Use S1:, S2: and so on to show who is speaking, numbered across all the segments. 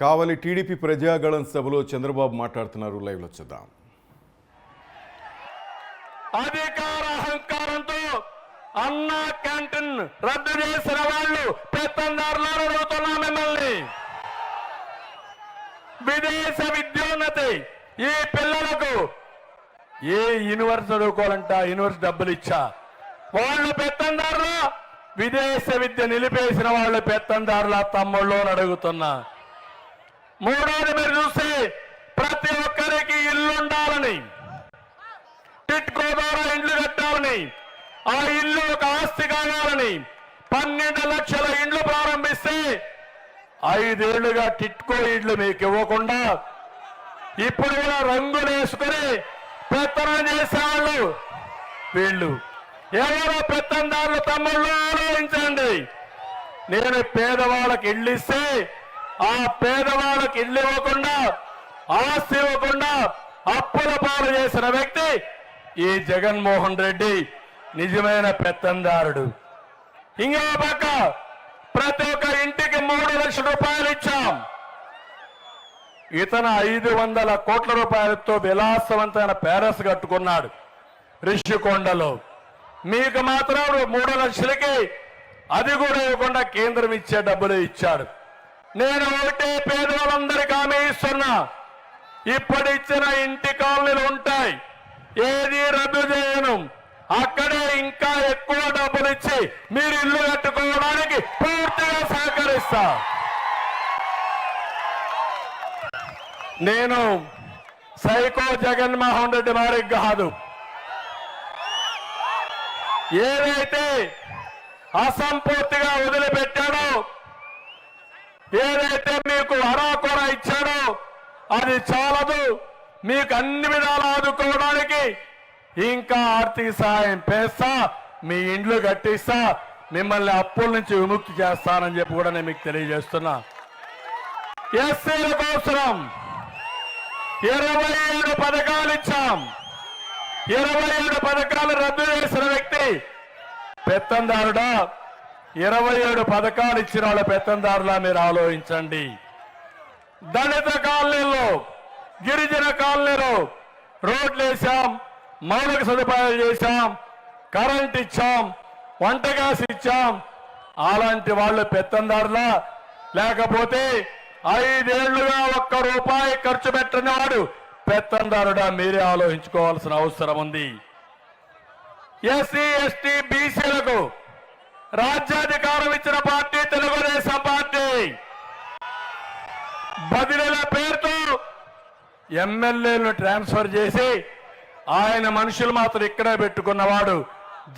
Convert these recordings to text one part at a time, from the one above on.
S1: కావలి TDP Prajagalam సభలో చంద్రబాబు మాట్లాడుతున్నారు. లైవ్లో చూద్దాం.
S2: అధికార అహంకారంతో అన్న క్యాంటీన్ రద్దు చేసిన వాళ్ళు పెత్తందారులను అడుగుతున్నా మిమ్మల్ని. విదేశ విద్యోన్నతి ఈ పిల్లలకు ఏ యూనివర్సిటీ చదువుకోవాలంట యూనివర్సిటీ డబ్బులు ఇచ్చా వాళ్ళు పెత్తందారులు, విదేశ విద్య నిలిపేసిన వాళ్ళు పెత్తందారుల తమ్ముళ్ళు అని అడుగుతున్నా. మూడోది మీరు చూస్తే ప్రతి ఒక్కరికి ఇల్లు ఉండాలని, టిట్కో ద్వారా ఇండ్లు కట్టాలని, ఆ ఇల్లు ఒక ఆస్తి కావాలని 12 లక్షల ఇండ్లు ప్రారంభిస్తే 5 ఏళ్లుగా టిట్కో ఇండ్లు మీకు ఇవ్వకుండా ఇప్పుడు కూడా రంగులు వేసుకుని పెత్తనం చేసేవాళ్ళు వీళ్ళు. ఎవరో పెత్తందారులు తమ్ముళ్ళు ఆలోచించండి. నేను పేదవాళ్ళకి ఇల్లు ఇస్తే ఆ పేదవాళ్ళకి ఇల్లు ఇవ్వకుండా, ఆస్తి ఇవ్వకుండా అప్పుల పాలు చేసిన వ్యక్తి ఈ జగన్మోహన్ రెడ్డి నిజమైన పెత్తందారుడు. ఇంకో పక్క ప్రతి ఒక్క ఇంటికి 3 లక్షల రూపాయలు ఇచ్చాం. ఇతను 500 కోట్ల రూపాయలతో విలాసవంతమైన ప్యాలెస్ కట్టుకున్నాడు రిషికొండలో. మీకు మాత్రం 3 లక్షలకి అది కూడా ఇవ్వకుండా కేంద్రం ఇచ్చే డబ్బులు ఇచ్చాడు. నేను ఒకటే పేదవాళ్ళందరికీ హామీ ఇస్తున్నా, ఇప్పుడు ఇచ్చిన ఇంటి కాలనీలు ఉంటాయి, ఏది రద్దు చేయను. అక్కడే ఇంకా ఎక్కువ డబ్బులు ఇచ్చి మీరు ఇల్లు కట్టుకోవడానికి పూర్తిగా సహకరిస్తా. నేను సైకో జగన్మోహన్ రెడ్డి మారికి కాదు. ఏదైతే అసంపూర్తిగా వదిలిపెట్టాడో, ఏదైతే మీకు అరాకొర ఇచ్చాడో అది చాలదు. మీకు అన్ని విధాలు ఆదుకోవడానికి ఇంకా ఆర్థిక సహాయం చేస్తా, మీ ఇండ్లు కట్టిస్తా, మిమ్మల్ని అప్పుల నుంచి విముక్తి చేస్తానని చెప్పి కూడా నేను మీకు తెలియజేస్తున్నా. ఎస్సీల కోసం 27 పథకాలు ఇచ్చాం. 27 పథకాలు రద్దు చేసిన వ్యక్తి పెత్తందారుడా? 27 పథకాలు ఇచ్చిన వాళ్ళ పెత్తందారులా మీరు ఆలోచించండి. దళిత కాలనీలో, గిరిజన కాలనీలో రోడ్లు వేసాం, మౌలిక సదుపాయాలు చేశాం, కరెంట్ ఇచ్చాం, వంట గ్యాస్ ఇచ్చాం. అలాంటి వాళ్ళు పెత్తందారులా? లేకపోతే 5 ఏళ్లుగా 1 రూపాయి ఖర్చు పెట్టని వాడు పెత్తందారుడా? మీరే ఆలోచించుకోవాల్సిన అవసరం ఉంది. ఎస్సీ ఎస్టీ బీసీలకు రాజ్యాధికారం ఇచ్చిన పార్టీ తెలుగుదేశం పార్టీ. బదిలీల పేరుతో ఎమ్మెల్యేలను ట్రాన్స్ఫర్ చేసి ఆయన మనుషులు మాత్రం ఇక్కడే పెట్టుకున్నవాడు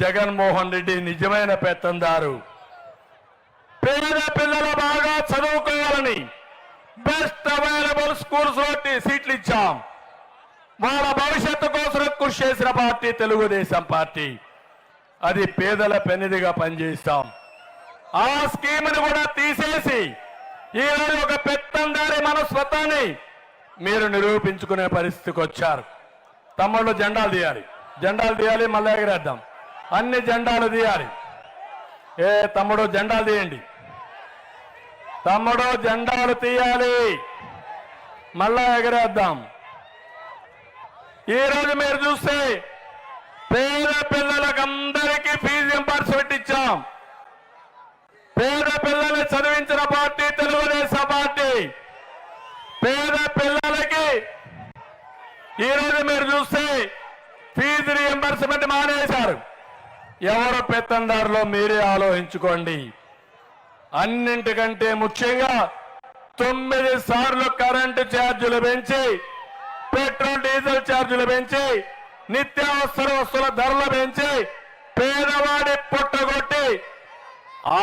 S2: జగన్మోహన్ రెడ్డి నిజమైన పెత్తందారు. పేద పిల్లలు బాగా చదువుకోవాలని బెస్ట్ అవైలబుల్ స్కూల్స్ లో సీట్లు ఇచ్చాం. వాళ్ళ భవిష్యత్తు కోసం కృషి చేసిన పార్టీ తెలుగుదేశం పార్టీ. అది పేదల పెన్నిదిగా పనిచేస్తాం. ఆ స్కీమ్ని కూడా తీసేసి ఈరోజు ఒక పెత్తందారి మనస్తత్వాన్ని మీరు నిరూపించుకునే పరిస్థితికి వచ్చారు. తమ్ముళ్ళు జెండాలు తీయాలి, జెండాలు తీయాలి, మళ్ళీ ఎగరేద్దాం. అన్ని జెండాలు తీయాలి. ఏ తమ్ముడు జెండాలు తీయండి, తమ్ముడు జెండాలు తీయాలి, మళ్ళా ఎగరేద్దాం. ఈరోజు మీరు చూస్తే పేద పిల్లలకు అందరికీ ఫీజు రింబర్స్మెంట్ ఇచ్చాం. పేద పిల్లల్ని చదివించిన పార్టీ తెలుగుదేశం పార్టీ. పేద పిల్లలకి ఈరోజు మీరు చూస్తే ఫీజు రీఎంబర్స్మెంట్ మానేశారు. ఎవరు పెత్తందారులో మీరే ఆలోచించుకోండి. అన్నింటికంటే ముఖ్యంగా 9 సార్లు కరెంటు ఛార్జీలు పెంచి, పెట్రోల్ డీజిల్ ఛార్జీలు పెంచి, నిత్యావసర వస్తువుల ధరలు పెంచి పేదవాడి పుట్టగొట్టి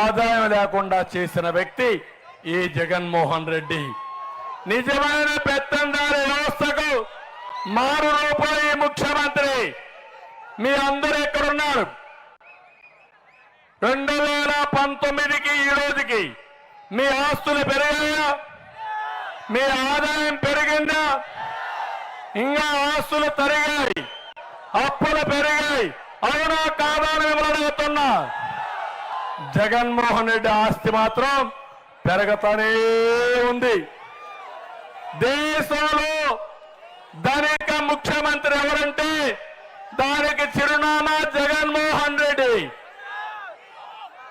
S2: ఆదాయం లేకుండా చేసిన వ్యక్తి ఈ జగన్మోహన్ రెడ్డి. నిజమైన పెత్తందారి వ్యవస్థకు మారు రూపం ఈ ముఖ్యమంత్రి. మీ అందరూ ఎక్కడున్నారు? 2019కి ఈ రోజుకి మీ ఆస్తులు పెరిగాయా? మీ ఆదాయం పెరిగిందా? ఇంకా ఆస్తులు తరిగాయి, అప్పులు పెరిగాయి. అవునా కాదా అని మిమ్మల్ని అడుగుతున్నా. జగన్మోహన్ రెడ్డి ఆస్తి మాత్రం పెరగతానే ఉంది. దేశంలో ధనిక ముఖ్యమంత్రి ఎవరంటే దానికి చిరునామా జగన్మోహన్ రెడ్డి.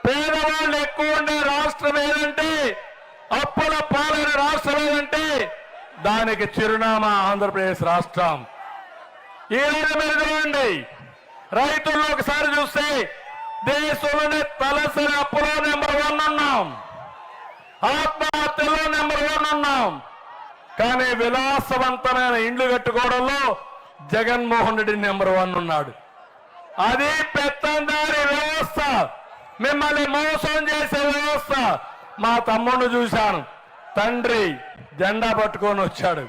S2: పేదవాళ్ళు ఎక్కువ ఉండే రాష్ట్రం ఏదంటే, అప్పుల పాలైన రాష్ట్రం ఏదంటే దానికి చిరునామా ఆంధ్రప్రదేశ్ రాష్ట్రం. ఈ రోజు మీరు చూడండి, రైతుల్లో ఒకసారి చూస్తే దేశంలోనే తలసరి అప్పులో నెంబర్ 1 ఉన్నాం, ఆత్మహత్యలో నెంబర్ 1 ఉన్నాం. కానీ విలాసవంతమైన ఇండ్లు కట్టుకోవడంలో జగన్మోహన్ రెడ్డి నెంబర్ 1 ఉన్నాడు. అది పెత్తందారి వ్యవస్థ, మిమ్మల్ని మోసం చేసే వ్యవస్థ. మా తమ్ముడిని చూశాను, తండ్రి జెండా పట్టుకొని వచ్చాడు.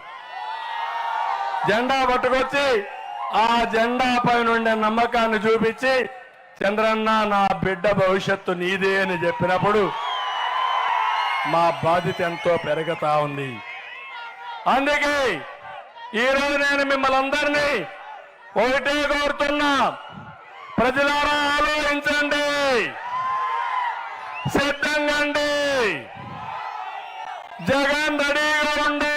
S2: జెండా పట్టుకొచ్చి ఆ జెండా పైన ఉండే నమ్మకాన్ని చూపించి, చంద్రన్న నా బిడ్డ భవిష్యత్తు నీదే అని చెప్పినప్పుడు మా బాధ్యత ఎంతో పెరుగుతా ఉంది. అందుకే ఈరోజు నేను మిమ్మల్ని అందరినీ ఒకటే కోరుతున్నా, ప్రజలారా ఆలోచించండి, సిద్ధంగండి. జగన్ రెడీగా ఉండు.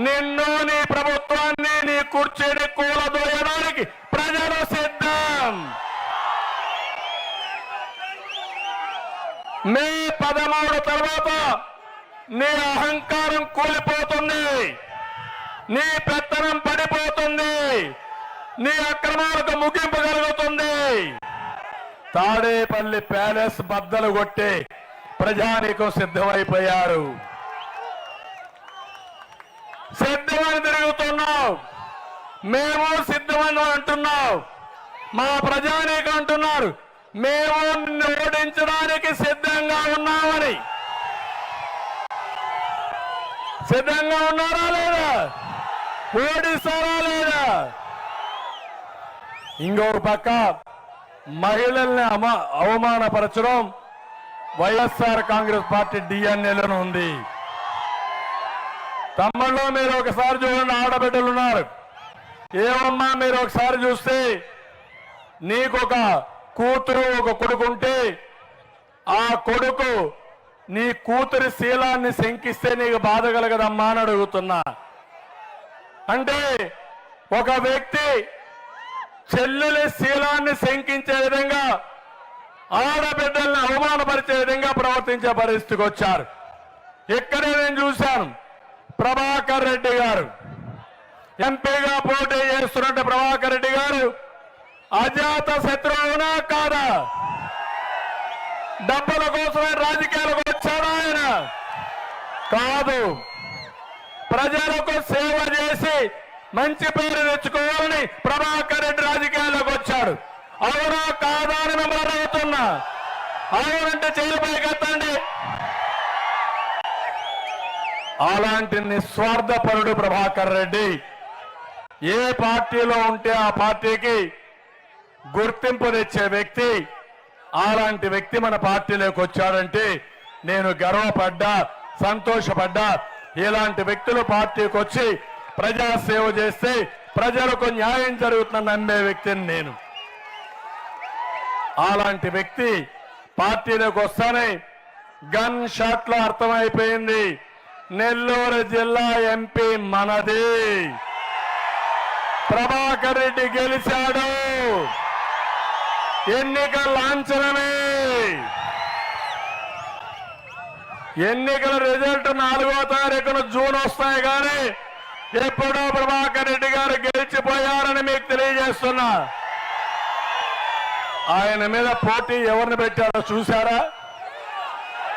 S2: నిన్ను, నీ ప్రభుత్వాన్ని, నీ కుర్చీని కూలదోయడానికి ప్రజలు సిద్ధం. మే 13 తర్వాత నీ అహంకారం కూలిపోతుంది, నీ పెత్తనం పడిపోతుంది, నీ అక్రమాలకు ముగింపు కలుగుతుంది. తాడేపల్లి ప్యాలెస్ బద్దలు కొట్టే ప్రజానీకం సిద్ధమైపోయారు. సిద్ధమని తిరుగుతున్నావు, మేము సిద్ధమని అంటున్నావు. మా ప్రజానీకం అంటున్నారు మేము నిన్ను ఓడించడానికి సిద్ధంగా ఉన్నామని. సిద్ధంగా ఉన్నారా లేదా? ఓడిస్తారా లేదా? ఇంకొక పక్క మహిళల్ని అవమానపరచడం వైఎస్ఆర్ కాంగ్రెస్ పార్టీ డిఎన్ఏలో ఉంది. తమ్ముళ్ళు మీరు ఒకసారి చూడండి, ఆడబిడ్డలు ఉన్నారు. ఏమమ్మా మీరు ఒకసారి చూస్తే, నీకొక కూతురు ఒక కొడుకు ఉంటే ఆ కొడుకు నీ కూతురి శీలాన్ని శంకిస్తే నీకు బాధ కలగదమ్మా అని అడుగుతున్నా. అంటే ఒక వ్యక్తి చెల్లెలి శీలాన్ని శంకించే విధంగా, ఆడబిడ్డల్ని అవమానపరిచే విధంగా ప్రవర్తించే పరిస్థితికి వచ్చారు. ఇక్కడే నేను చూశాను, ప్రభాకర్ రెడ్డి గారు ఎంపీగా పోటీ చేస్తున్నట్టు ప్రభాకర్ రెడ్డి గారు అజాత శత్రువునా కాదా? డబ్బుల కోసమే రాజకీయాలకు వచ్చాడా ఆయన? కాదు, ప్రజలకు సేవ చేసి మంచి పేరు తెచ్చుకోవాలని ప్రభాకర్ రెడ్డి రాజకీయాల్లోకి వచ్చాడు. అవునా కాదా అని మిమ్మల్ని అడుగుతున్నా. అవునంటే చేయిపై కట్టండి. అలాంటి నిస్వార్థపరుడు ప్రభాకర్ రెడ్డి. ఏ పార్టీలో ఉంటే ఆ పార్టీకి గుర్తింపు తెచ్చే వ్యక్తి. అలాంటి వ్యక్తి మన పార్టీలోకి వచ్చాడంటే నేను గర్వపడ్డా, సంతోషపడ్డా. ఇలాంటి వ్యక్తులు పార్టీకి వచ్చి ప్రజాసేవ చేస్తే ప్రజలకు న్యాయం జరుగుతుందని నమ్మే వ్యక్తిని నేను. అలాంటి వ్యక్తి పార్టీలోకి వస్తానే గన్ షాట్ లో అర్థమైపోయింది, నెల్లూరు జిల్లా ఎంపీ మనది. ప్రభాకర్ రెడ్డి గెలిచాడు. ఎన్నికల లాంఛనమే. ఎన్నికల రిజల్ట్ 4వ తారీఖున జూన్ వస్తాయి, కానీ ఎప్పుడో ప్రభాకర్ రెడ్డి గారు గెలిచిపోయారని మీకు తెలియజేస్తున్నా. ఆయన మీద పోటీ ఎవరిని పెట్టారో చూశారా?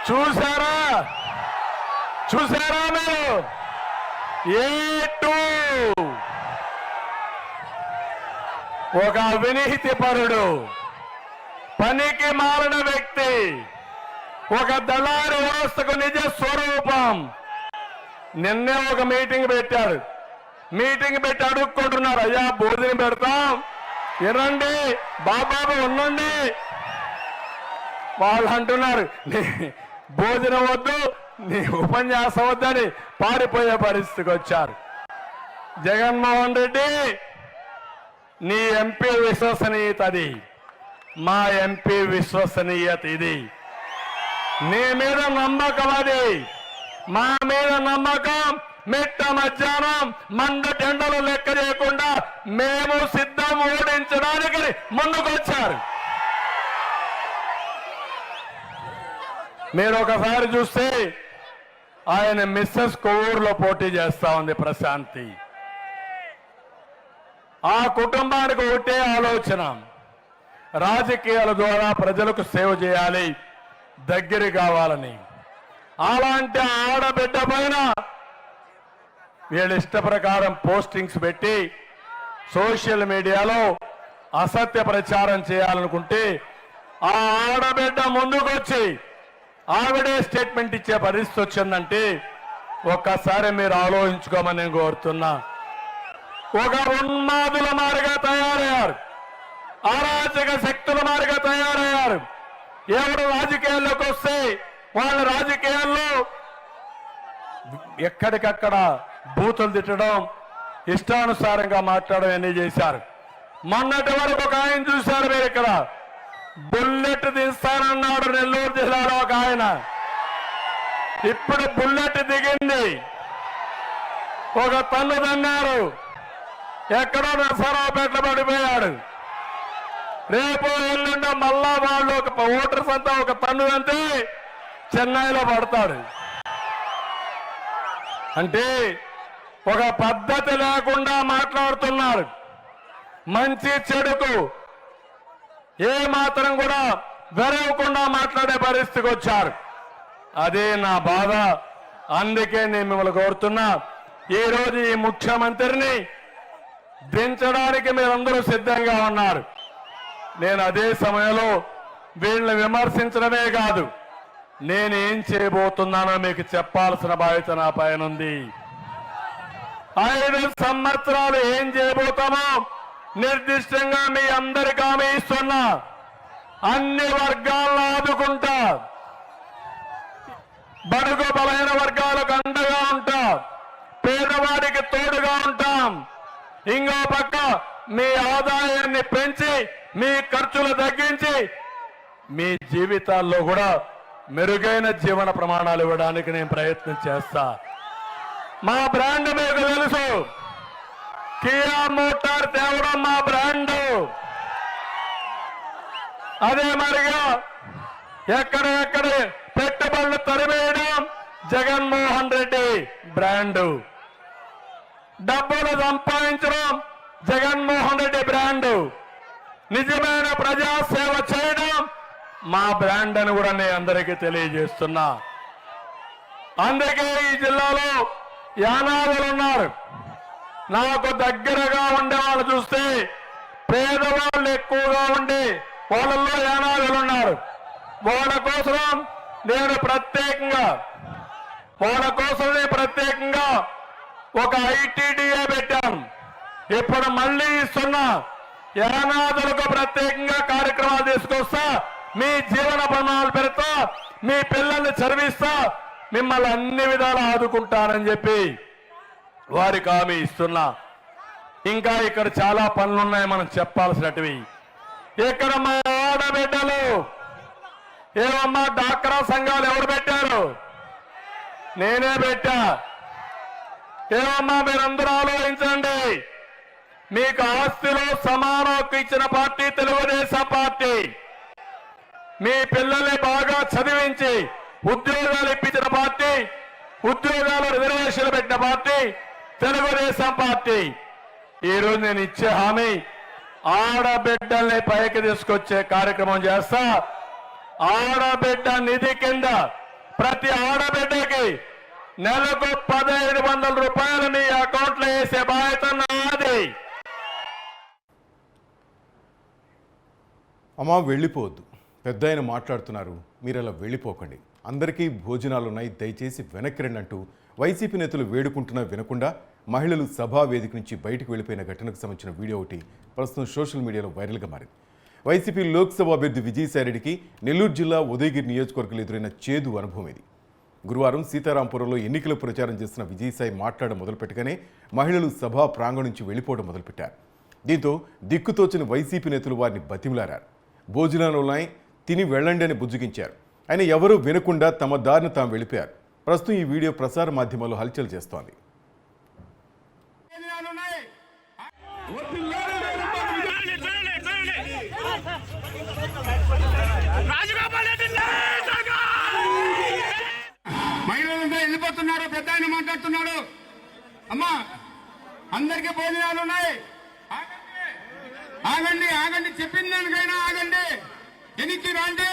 S2: చూశారా? చూశారా మీరు? ఏ2 ఒక అవినీతి పరుడు, పనికి మారిన వ్యక్తి, ఒక దళారి వ్యవస్థకు నిజ స్వరూపం. నిన్నే ఒక మీటింగ్ పెట్టారు. మీటింగ్ పెట్టి అడుక్కుంటున్నారు, అయ్యా భోజనం పెడతాం, వినండి బాబాబు ఉండండి. వాళ్ళు అంటున్నారు నీ భోజనం వద్దు, నీ ఉపన్యాసం వద్దని పారిపోయే పరిస్థితికి వచ్చారు. జగన్మోహన్ రెడ్డి, నీ ఎంపీ విశ్వసనీయత అది, మా ఎంపీ విశ్వసనీయత ఇది. నీ మీద నమ్మకం అది. మా మీద నమ్మకం, మిట్ట మధ్యాహ్నం మండ టెండలు లెక్క చేయకుండా మేము సిద్ధం ఓడించడానికి ముందుకొచ్చారు. మీరు ఒకసారి చూస్తే ఆయన మిస్సెస్ కోవూరులో పోటీ చేస్తా ఉంది ప్రశాంతి. ఆ కుటుంబానికి ఒకటే ఆలోచన, రాజకీయాల ద్వారా ప్రజలకు సేవ చేయాలి, దగ్గర కావాలని. అలాంటి ఆడబిడ్డ పైన వీళ్ళ ఇష్ట ప్రకారం పోస్టింగ్స్ పెట్టి సోషల్ మీడియాలో అసత్య ప్రచారం చేయాలనుకుంటే ఆ ఆడబిడ్డ ముందుకొచ్చి ఆవిడే స్టేట్మెంట్ ఇచ్చే పరిస్థితి వచ్చిందంటే ఒక్కసారి మీరు ఆలోచించుకోమని నేను కోరుతున్నా. ఒక ఉన్మాదుల మారిగా తయారయ్యారు, అరాచక శక్తుల మారిగా తయారయ్యారు. ఎవరు రాజకీయాల్లోకి వస్తే వాళ్ళ రాజకీయాల్లో ఎక్కడికక్కడ బూతులు తిట్టడం, ఇష్టానుసారంగా మాట్లాడడం అన్నీ చేశారు. మొన్నటి వరకు ఒక ఆయన చూశారు మీరు, ఇక్కడ బుల్లెట్ తీస్తానన్నాడు నెల్లూరు జిల్లాలో ఒక ఆయన. ఇప్పుడు బుల్లెట్ దిగింది, ఒక తన్ను తన్నారు, ఎక్కడో నరసరావుపేటలో పడిపోయాడు. రేపు ఎల్లుండో మళ్ళా వాళ్ళు ఒక ఓటర్స్ అంతా ఒక తన్ను అంతే చెన్నైలో పడతాడు. అంటే ఒక పద్ధతి లేకుండా మాట్లాడుతున్నారు. మంచి చెడుకు ఏ మాత్రం కూడా వెరవకుండా మాట్లాడే పరిస్థితికి వచ్చారు. అదే నా బాధ. అందుకే నేను మిమ్మల్ని కోరుతున్నా, ఈరోజు ఈ ముఖ్యమంత్రిని దించడానికి మీరందరూ సిద్ధంగా ఉన్నారు. నేను అదే సమయంలో వీళ్ళని విమర్శించడమే కాదు, నేనేం చేయబోతున్నానో మీకు చెప్పాల్సిన బాధ్యత నా పైన ఉంది. 5 సంవత్సరాలు ఏం చేయబోతామో నిర్దిష్టంగా మీ అందరికీ హామీ ఇస్తున్నా. అన్ని వర్గాలను ఆదుకుంటా, బడుగు బలైన వర్గాలకు అండగా ఉంటా, పేదవాడికి తోడుగా ఉంటాం. ఇంకో పక్క మీ ఆదాయాన్ని పెంచి మీ ఖర్చులు తగ్గించి మీ జీవితాల్లో కూడా మెరుగైన జీవన ప్రమాణాలు ఇవ్వడానికి నేను ప్రయత్నం చేస్తా. మా బ్రాండ్ మీకు తెలుసు, కియా మోటార్ తేవడం మా బ్రాండ్. అదే మరిగా ఎక్కడ పెట్టుబడులు తరివేయడం జగన్మోహన్ రెడ్డి బ్రాండు. డబ్బులు సంపాదించడం జగన్మోహన్ రెడ్డి బ్రాండు. నిజమైన ప్రజాసేవ చేయడం మా బ్రాండ్ అని కూడా నేను అందరికీ తెలియజేస్తున్నా. అందుకే ఈ జిల్లాలో యానాదులు ఉన్నారు. నాకు దగ్గరగా ఉండే వాళ్ళు చూస్తే పేదవాళ్ళు ఎక్కువగా ఉండి వాళ్ళల్లో యానాదులు ఉన్నారు. వాళ్ళ కోసం నేను ప్రత్యేకంగా ఒక ఐటీడీఏ పెట్టాను. ఇప్పుడు మళ్ళీ ఇస్తున్నా, యానాదులకు ప్రత్యేకంగా కార్యక్రమాలు తీసుకొస్తా, మీ జీవన ప్రమాణాలు పెడతా, మీ పిల్లల్ని చదివిస్తా, మిమ్మల్ని అన్ని విధాలు ఆదుకుంటానని చెప్పి వారికి హామీ ఇస్తున్నా. ఇంకా ఇక్కడ చాలా పనులున్నాయి మనం చెప్పాల్సినటివి. ఇక్కడ మా ఆడబిడ్డలు ఏమమ్మా డాక్రా సంఘాలు ఎవరు పెట్టారు? నేనే పెట్టా. ఏమమ్మా మీరందరూ ఆలోచించండి. మీకు ఆస్తిలో సమాన హక్కు ఇచ్చిన పార్టీ తెలుగుదేశం పార్టీ. మీ పిల్లల్ని బాగా చదివించి ఉద్యోగాలు ఇప్పించిన పార్టీ, ఉద్యోగాలు రిజర్వేషన్లు పెట్టిన పార్టీ తెలుగుదేశం పార్టీ. ఈరోజు నేను ఇచ్చే హామీ, ఆడబిడ్డల్ని పైకి తీసుకొచ్చే కార్యక్రమం చేస్తా. ఆడబిడ్డ నిధి కింద ప్రతి ఆడబిడ్డకి నెలకు 1500 రూపాయలు మీ అకౌంట్లో వేసే బాధ్యత నాది.
S1: అమ్మా వెళ్ళిపోవద్దు, పెద్ద ఆయన మాట్లాడుతున్నారు, మీరు అలా వెళ్ళిపోకండి, అందరికీ భోజనాలు ఉన్నాయి, దయచేసి వెనక్కి రండి అంటూ వైసీపీ నేతలు వేడుకుంటున్నా వినకుండా మహిళలు సభా వేదిక నుంచి బయటకు వెళ్ళిపోయిన ఘటనకు సంబంధించిన వీడియో ఒకటి ప్రస్తుతం సోషల్ మీడియాలో వైరల్గా మారింది. వైసీపీ లోక్సభ అభ్యర్థి విజయసాయిరెడ్డికి నెల్లూరు జిల్లా ఉదయగిరి నియోజకవర్గంలో ఎదురైన చేదు అనుభవం ఇది. గురువారం సీతారాంపురంలో ఎన్నికల ప్రచారం చేస్తున్న విజయసాయి మాట్లాడడం మొదలుపెట్టగానే మహిళలు సభా ప్రాంగణం నుంచి వెళ్ళిపోవడం మొదలుపెట్టారు. దీంతో దిక్కుతోచిన వైసీపీ నేతలు వారిని బతిమలారారు. భోజనాలున్నాయి, తిని వెళ్ళండి అని బుజ్జగించారు. ఆయన ఎవరూ వినకుండా తమ దారిని తాము వెళ్ళిపోయారు. ప్రస్తుతం ఈ వీడియో ప్రసార మాధ్యమాల్లో హల్చల్ చేస్తోంది.
S3: మహిళలంతా వెళ్ళిపోతున్నారు. పెద్ద ఆయన మాట్లాడుతున్నాడు. అమ్మా, అందరికీ భోజనాలు ఉన్నాయి. ఆగండి ఆగండి, చెప్పిన దానికైనా ఆగండి. ఎనికి రండి,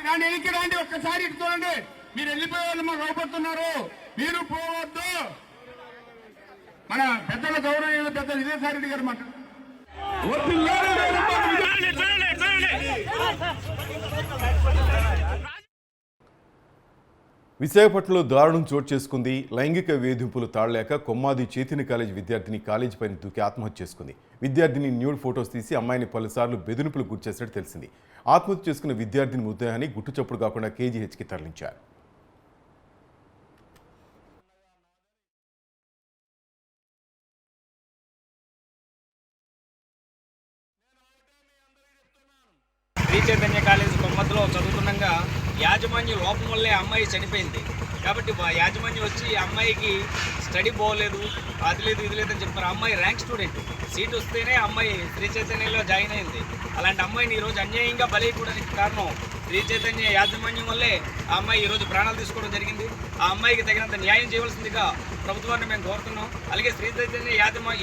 S3: రండి ఎనికి రండి. ఒక్కసారి ఇటు చూడండి. మీరు వెళ్ళిపోయే వాళ్ళు మాకు భయపడుతున్నారు. మీరు పోవద్దు. మన పెద్దల గౌరవ పెద్ద విజయసాయి రెడ్డి గారు మాట్లాడు.
S1: విశాఖపట్నంలో దారుణం చోటు చేసుకుంది. లైంగిక వేధింపులు తాళలేక కొమ్మాది చైతన్య కాలేజ్ విద్యార్థిని కాలేజీ పైన దూకి ఆత్మహత్య చేసుకుంది. విద్యార్థిని న్యూడ్ ఫొటోస్ తీసి అమ్మాయిని పలుసార్లు బెదిరింపులు గురిచేసినట్టు తెలిసింది. ఆత్మహత్య చేసుకున్న విద్యార్థిని మృతదేహాన్ని గుట్టుచప్పుడు కాకుండా కేజీహెచ్కి తరలించారు.
S4: శ్రీ చైతన్య కాలేజీ కొమ్మత్తులో చదువుతుండగా యాజమాన్య లోపం వల్లే అమ్మాయి చనిపోయింది. కాబట్టి యాజమాన్యం వచ్చి అమ్మాయికి స్టడీ పోలేదు, అది లేదు ఇది లేదని చెప్పారు. అమ్మాయి ర్యాంక్ స్టూడెంట్, సీట్ వస్తేనే అమ్మాయి శ్రీ చైతన్యలో జాయిన్ అయింది. అలాంటి అమ్మాయిని ఈరోజు అన్యాయంగా బలైపోవడానికి కారణం శ్రీ చైతన్య యాజమాన్యం వల్లే ఆ అమ్మాయి ఈరోజు ప్రాణాలు తీసుకోవడం జరిగింది. ఆ అమ్మాయికి తగినంత న్యాయం చేయవలసిందిగా ప్రభుత్వాన్ని మేము కోరుతున్నాం. అలాగే శ్రీ చైతన్య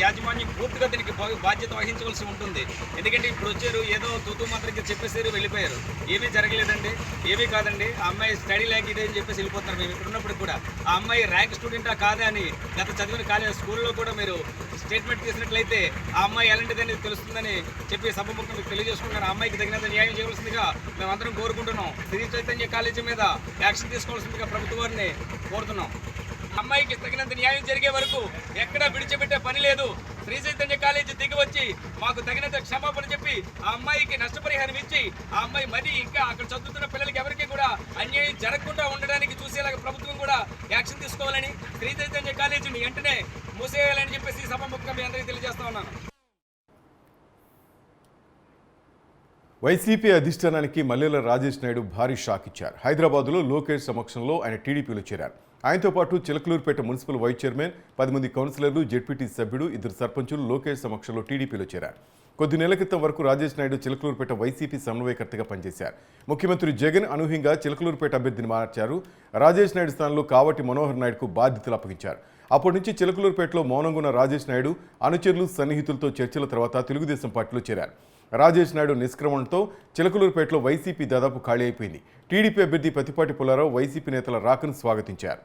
S4: యాజమాన్యం పూర్తిగా దీనికి బాధ్యత వహించవలసి ఉంటుంది. ఎందుకంటే ఇప్పుడు వచ్చారు, ఏదో తూతూ మాత్రం చెప్పేసారు, వెళ్ళిపోయారు. ఏమీ జరగలేదండి, ఏమీ కాదండి. ఆ అమ్మాయి స్టడీ ల్యాక్ ఇదే అని చెప్పేసి వెళ్ళిపోతున్నారు. మేము ఇక్కడ ఉన్నప్పుడు కూడా ఆ అమ్మాయి ర్యాంక్ స్టూడెంటా కాదా అని గత చదివిన కాలేజ్ స్కూల్లో కూడా మీరు స్టేట్మెంట్ తీసినట్లయితే ఆ అమ్మాయి ఎలాంటిదని తెలుస్తుందని చెప్పి సభముఖం మీకు తెలియజేసుకుంటున్నాను. ఆ అమ్మాయికి తగినంత న్యాయం చేయవలసిందిగా మేమందరం కోరుకుంటున్నాం. శ్రీ చైతన్య కాలేజీ మీద యాక్షన్ తీసుకోవాల్సిందిగా ప్రభుత్వాన్ని కోరుతున్నాం. అమ్మాయికి తగినంత న్యాయం జరిగే వరకు ఎక్కడా విడిచిపెట్టే పని లేదు. శ్రీ చైతన్య కాలేజీ దిగి వచ్చి మాకు తగినంత క్షమాపణ చెప్పి ఆ అమ్మాయికి నష్టపరిహారం ఇచ్చి ఆ అమ్మాయి మరి ఇంకా అక్కడ చదువుతున్న పిల్లలకి ఎవరికి కూడా అన్యాయం జరగకుండా ఉండడానికి చూసేలాగా ప్రభుత్వం కూడా యాక్షన్ తీసుకోవాలని, శ్రీ చైతన్య కాలేజీని వెంటనే మూసేయాలని చెప్పేసి సభాముఖంగా మీ అందరికీ తెలియజేస్తా ఉన్నాను.
S1: వైసీపీ అధిష్టానానికి మల్లెల రాజేష్ నాయుడు భారీ షాక్ ఇచ్చారు. హైదరాబాద్లో లోకేష్ సమక్షంలో ఆయన టీడీపీలో చేరారు. ఆయనతో పాటు చిలకలూరుపేట మున్సిపల్ వైస్ చైర్మన్, 10 మంది కౌన్సిలర్లు, జెడ్పీటీ సభ్యుడు, 2 సర్పంచులు లోకేష్ సమక్షంలో టీడీపీలో చేరారు. కొద్ది నెలల క్రితం వరకు రాజేష్ నాయుడు చిలకలూరుపేట వైసీపీ సమన్వయకర్తగా పనిచేశారు. ముఖ్యమంత్రి జగన్ అనూహ్యంగా చిలకలూరుపేట అభ్యర్థిని మార్చారు. రాజేష్ నాయుడు స్థానంలో కావటి మనోహర్ నాయుడుకు బాధ్యతలు అప్పగించారు. అప్పటి నుంచి చిలకలూరుపేటలో మౌనంగా ఉన్న రాజేష్ నాయుడు అనుచరులు, సన్నిహితులతో చర్చల తర్వాత తెలుగుదేశం పార్టీలో చేరారు. రాజేష్ నాయుడు నిష్క్రమణతో చిలకలూరుపేటలో వైసీపీ దాదాపు ఖాళీ అయిపోయింది. టీడీపీ అభ్యర్థి పత్తిపాటి పుల్లారావు వైసీపీ నేతల రాకను స్వాగతించారు.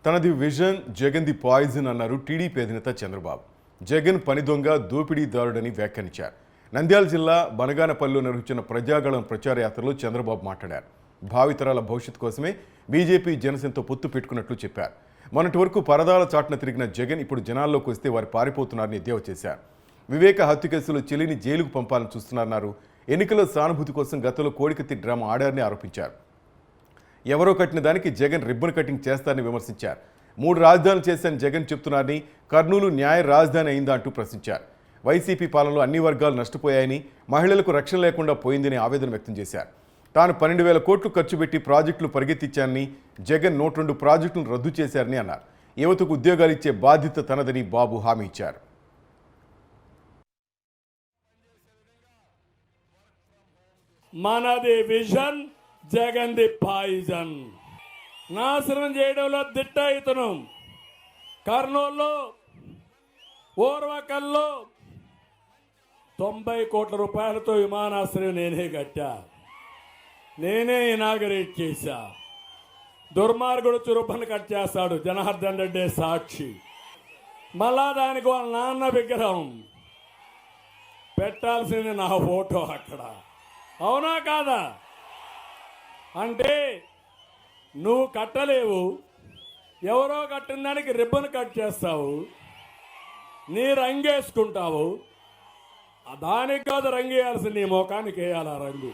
S1: తనది విజన్, జగన్ ది పాయిజన్ అన్నారు టీడీపీ అధినేత చంద్రబాబు. జగన్ పని దొంగ, దోపిడీదారుడని వ్యాఖ్యానించారు. నంద్యాల జిల్లా బనగానపల్లిలో నిర్వహించిన ప్రజాగళం ప్రచార యాత్రలో చంద్రబాబు మాట్లాడారు. భావితరాల భవిష్యత్తు కోసమే బీజేపీ జనసేనతో పొత్తు పెట్టుకున్నట్లు చెప్పారు. మొన్నటి వరకు పరదాల చాటున తిరిగిన జగన్ ఇప్పుడు జనాల్లోకి వస్తే వారు పారిపోతున్నారని ఎద్దేవా చేశారు. వివేక హత్య కేసులో చెల్లిని జైలుకు పంపాలని చూస్తున్నారన్నారు. ఎన్నికల సానుభూతి కోసం గతంలో కోడికత్తి డ్రామా ఆడారని ఆరోపించారు. ఎవరో కట్టిన దానికి జగన్ రిబ్బన్ కటింగ్ చేస్తారని విమర్శించారు. 3 రాజధానులు చేశారని జగన్ చెప్తున్నారని, కర్నూలు న్యాయ రాజధాని అయిందా అంటూ ప్రశ్నించారు. వైసీపీ పాలనలో అన్ని వర్గాలు నష్టపోయాయని, మహిళలకు రక్షణ లేకుండా పోయిందని ఆవేదన వ్యక్తం చేశారు. తాను 12,000 కోట్లు ఖర్చు పెట్టి ప్రాజెక్టులు పరిగెత్తించారని, జగన్ 102 ప్రాజెక్టులను రద్దు చేశారని అన్నారు. యువతకు ఉద్యోగాలు ఇచ్చే బాధ్యత తనదని బాబు హామీ ఇచ్చారు.
S2: మనది విజన్, జగన్ ది పాయిజన్. నాశనం చేయడంలో దిట్ట ఇతను. కర్నూలులో ఓర్వకల్లో 90 కోట్ల రూపాయలతో విమానాశ్రయం నేనే కట్టా, నేనే ఇనాగరేట్ చేశా. దుర్మార్గుడు చురుపని కట్ చేస్తాడు, జనార్దన్ రెడ్డి సాక్షి. మళ్ళా దానికి వాళ్ళ నాన్న విగ్రహం పెట్టాల్సింది నా ఫోటో అక్కడ. అవునా కాదా? అంటే నువ్వు కట్టలేవు, ఎవరో కట్టిన దానికి రిబ్బన్ కట్ చేస్తావు, నీ రంగేసుకుంటావు. దానికి కాదు రంగేయాల్సింది, నీ ముఖానికి వేయాలి ఆ రంగు.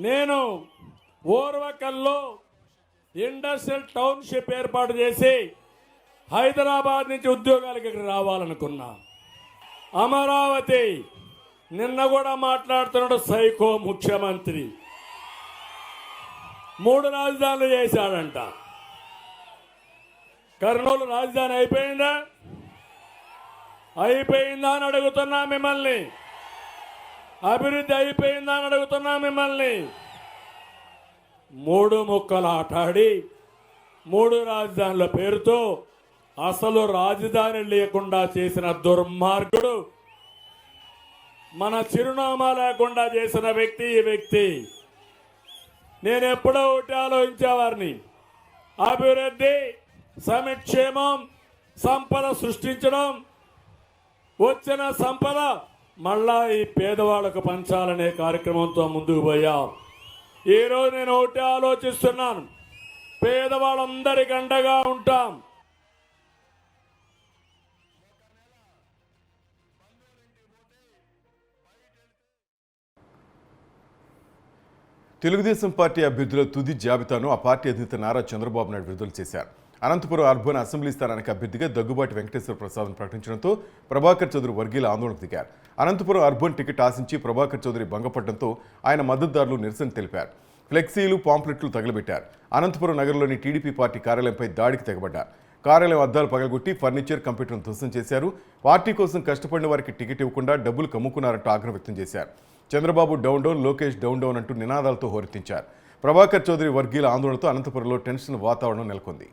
S2: నేను ఓర్వకల్లో ఇండస్ట్రియల్ టౌన్షిప్ ఏర్పాటు చేసి హైదరాబాద్ నుంచి ఉద్యోగాలకు ఇక్కడ రావాలనుకున్నా. అమరావతి నిన్న కూడా మాట్లాడుతున్నాడు సైకో ముఖ్యమంత్రి. 3 రాజధానులు చేశాడంట. కర్నూలు రాజధాని అయిపోయిందా? అయిపోయిందా అని అడుగుతున్నా మిమ్మల్ని. అభివృద్ధి అయిపోయిందా అని అడుగుతున్నా మిమ్మల్ని. 3 ముక్కలు ఆటాడి 3 రాజధానుల పేరుతో అసలు రాజధాని లేకుండా చేసిన దుర్మార్గుడు, మన చిరునామా లేకుండా చేసిన వ్యక్తి ఈ వ్యక్తి. నేను ఎప్పుడో ఒకటి ఆలోచించేవారిని, అభివృద్ధి, సంక్షేమం, సంపద సృష్టించడం, వచ్చిన సంపద మళ్ళా ఈ పేదవాళ్లకు పంచాలనే కార్యక్రమంతో ముందుకు పోయాం. ఈరోజు నేను ఒకటి ఆలోచిస్తున్నాను, పేదవాళ్ళందరికీ అండగా ఉంటాం.
S1: తెలుగుదేశం పార్టీ అభ్యర్థుల తుది జాబితాను ఆ పార్టీ అధినేత నారా చంద్రబాబు నాయుడు విడుదల చేశారు. అనంతపురం అర్బన్ అసెంబ్లీ స్థానానికి అభ్యర్థిగా దగ్గుబాటి వెంకటేశ్వర ప్రసాద్ను ప్రకటించడంతో ప్రభాకర్ చౌదరి వర్గీయులు ఆందోళనకు దిగారు. అనంతపురం అర్బన్ టికెట్ ఆశించి ప్రభాకర్ చౌదరి భంగపడడంతో ఆయన మద్దతుదారులు నిరసన తెలిపారు. ఫ్లెక్సీలు, పాంప్లెట్లు తగలబెట్టారు. అనంతపురం నగరంలోని టీడీపీ పార్టీ కార్యాలయంపై దాడికి తెగబడ్డారు. కార్యాలయం అద్దాలు పగలగొట్టి ఫర్నిచర్, కంప్యూటర్ను ధ్వంసం చేశారు. పార్టీ కోసం కష్టపడిన వారికి టికెట్ ఇవ్వకుండా డబ్బులు కమ్ముకున్నారంటూ ఆగ్రహం వ్యక్తం చేశారు. Chandrababu down down, Lokesh down down అంటూ నినాదాలతో హోరెత్తించారు. ప్రభాకర్ చౌదరి వర్గీయుల ఆందోళనతో అనంతపురంలో టెన్షన్ వాతావరణం నెలకొంది.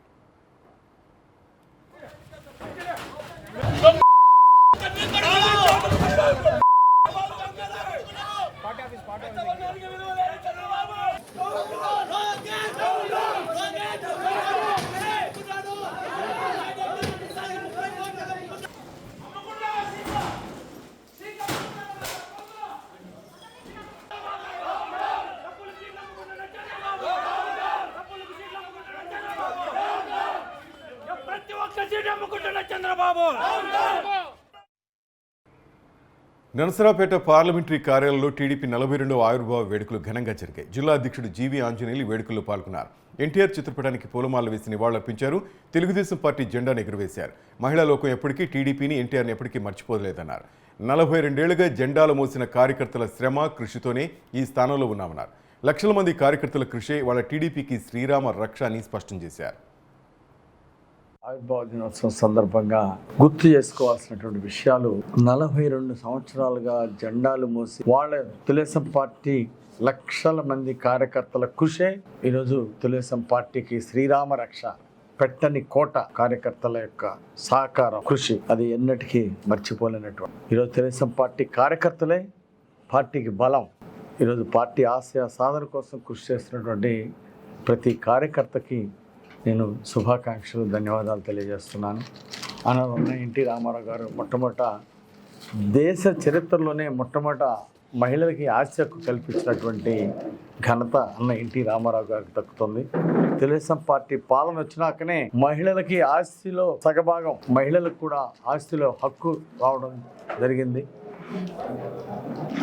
S1: నరసరావుపేట పార్లమెంటరీ కార్యాలయంలో టీడీపీ 42వ ఆవిర్భావ వేడుకలు ఘనంగా జరిగాయి. జిల్లా అధ్యక్షుడు జీవీ ఆంజనేయులు వేడుకల్లో పాల్గొన్నారు. ఎన్టీఆర్ చిత్రపటానికి పూలమాలలు వేసి నివాళులర్పించారు. తెలుగుదేశం పార్టీ జెండాను ఎగురవేశారు. మహిళా లోకం ఎప్పటికీ టీడీపీని, ఎన్టీఆర్ని ఎప్పటికీ మర్చిపోలేదన్నారు. 42 ఏళ్లుగా జెండాలు మోసిన కార్యకర్తల శ్రమ, కృషితోనే ఈ స్థానంలో ఉన్నామన్నారు. లక్షల మంది కార్యకర్తల కృషే వాళ్ళ టీడీపీకి శ్రీరామ రక్ష అని స్పష్టం చేశారు.
S5: ఆవిర్భావ దినోత్సవం సందర్భంగా గుర్తు చేసుకోవాల్సినటువంటి విషయాలు, 42 సంవత్సరాలుగా జెండాలు మోసి వాళ్ళ తెలుగుదేశం పార్టీ లక్షల మంది కార్యకర్తల కృషే ఈరోజు తెలుగుదేశం పార్టీకి శ్రీరామ రక్ష. పెట్టని కోట కార్యకర్తల యొక్క సహకారం, కృషి అది ఎన్నటికీ మర్చిపోలేనటువంటి. ఈరోజు తెలుగుదేశం పార్టీ కార్యకర్తలే పార్టీకి బలం. ఈరోజు పార్టీ ఆశయ సాధన కోసం కృషి చేస్తున్నటువంటి ప్రతి కార్యకర్తకి నేను శుభాకాంక్షలు, ధన్యవాదాలు తెలియజేస్తున్నాను. అన్న ఎన్టీ రామారావు గారు మొట్టమొదట దేశ చరిత్రలోనే మొట్టమొదట మహిళలకి ఆస్తి హక్కు కల్పించినటువంటి ఘనత అన్న ఎన్టీ రామారావు గారికి దక్కుతుంది. తెలుగుదేశం పార్టీ పాలన వచ్చినాకనే మహిళలకి ఆస్తిలో సగభాగం, మహిళలకు కూడా ఆస్తిలో హక్కు రావడం జరిగింది.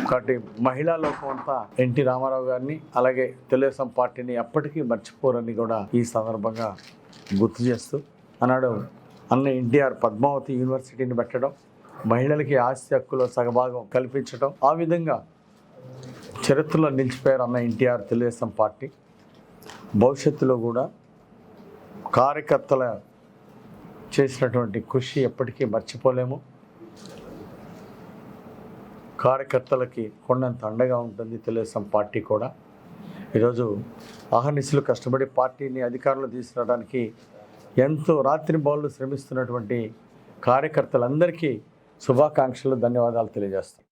S5: కాబట్టి మహిళా లోకం అంతా ఎన్టీ రామారావు గారిని, అలాగే తెలుగుదేశం పార్టీని ఎప్పటికీ మర్చిపోరని కూడా ఈ సందర్భంగా గుర్తు చేస్తూ, అన్నాడు అన్న ఎన్టీఆర్ పద్మావతి యూనివర్సిటీని పెట్టడం, మహిళలకి ఆస్తి హక్కులో సగభాగం కల్పించడం, ఆ విధంగా చరిత్రలో నిలిచిపోయారు అన్న ఎన్టీఆర్ తెలుగుదేశం పార్టీ. భవిష్యత్తులో కూడా కార్యకర్తల చేసినటువంటి కృషి ఎప్పటికీ మర్చిపోలేము. కార్యకర్తలకి కొండంత అండగా ఉంటుంది తెలుగుదేశం పార్టీ కూడా. ఈరోజు అహర్నిశలు కష్టపడి పార్టీని అధికారంలో తీసుకురావడానికి ఎంతో రాత్రింబవళ్ళు శ్రమిస్తున్నటువంటి కార్యకర్తలందరికీ శుభాకాంక్షలు, ధన్యవాదాలు తెలియజేస్తాను.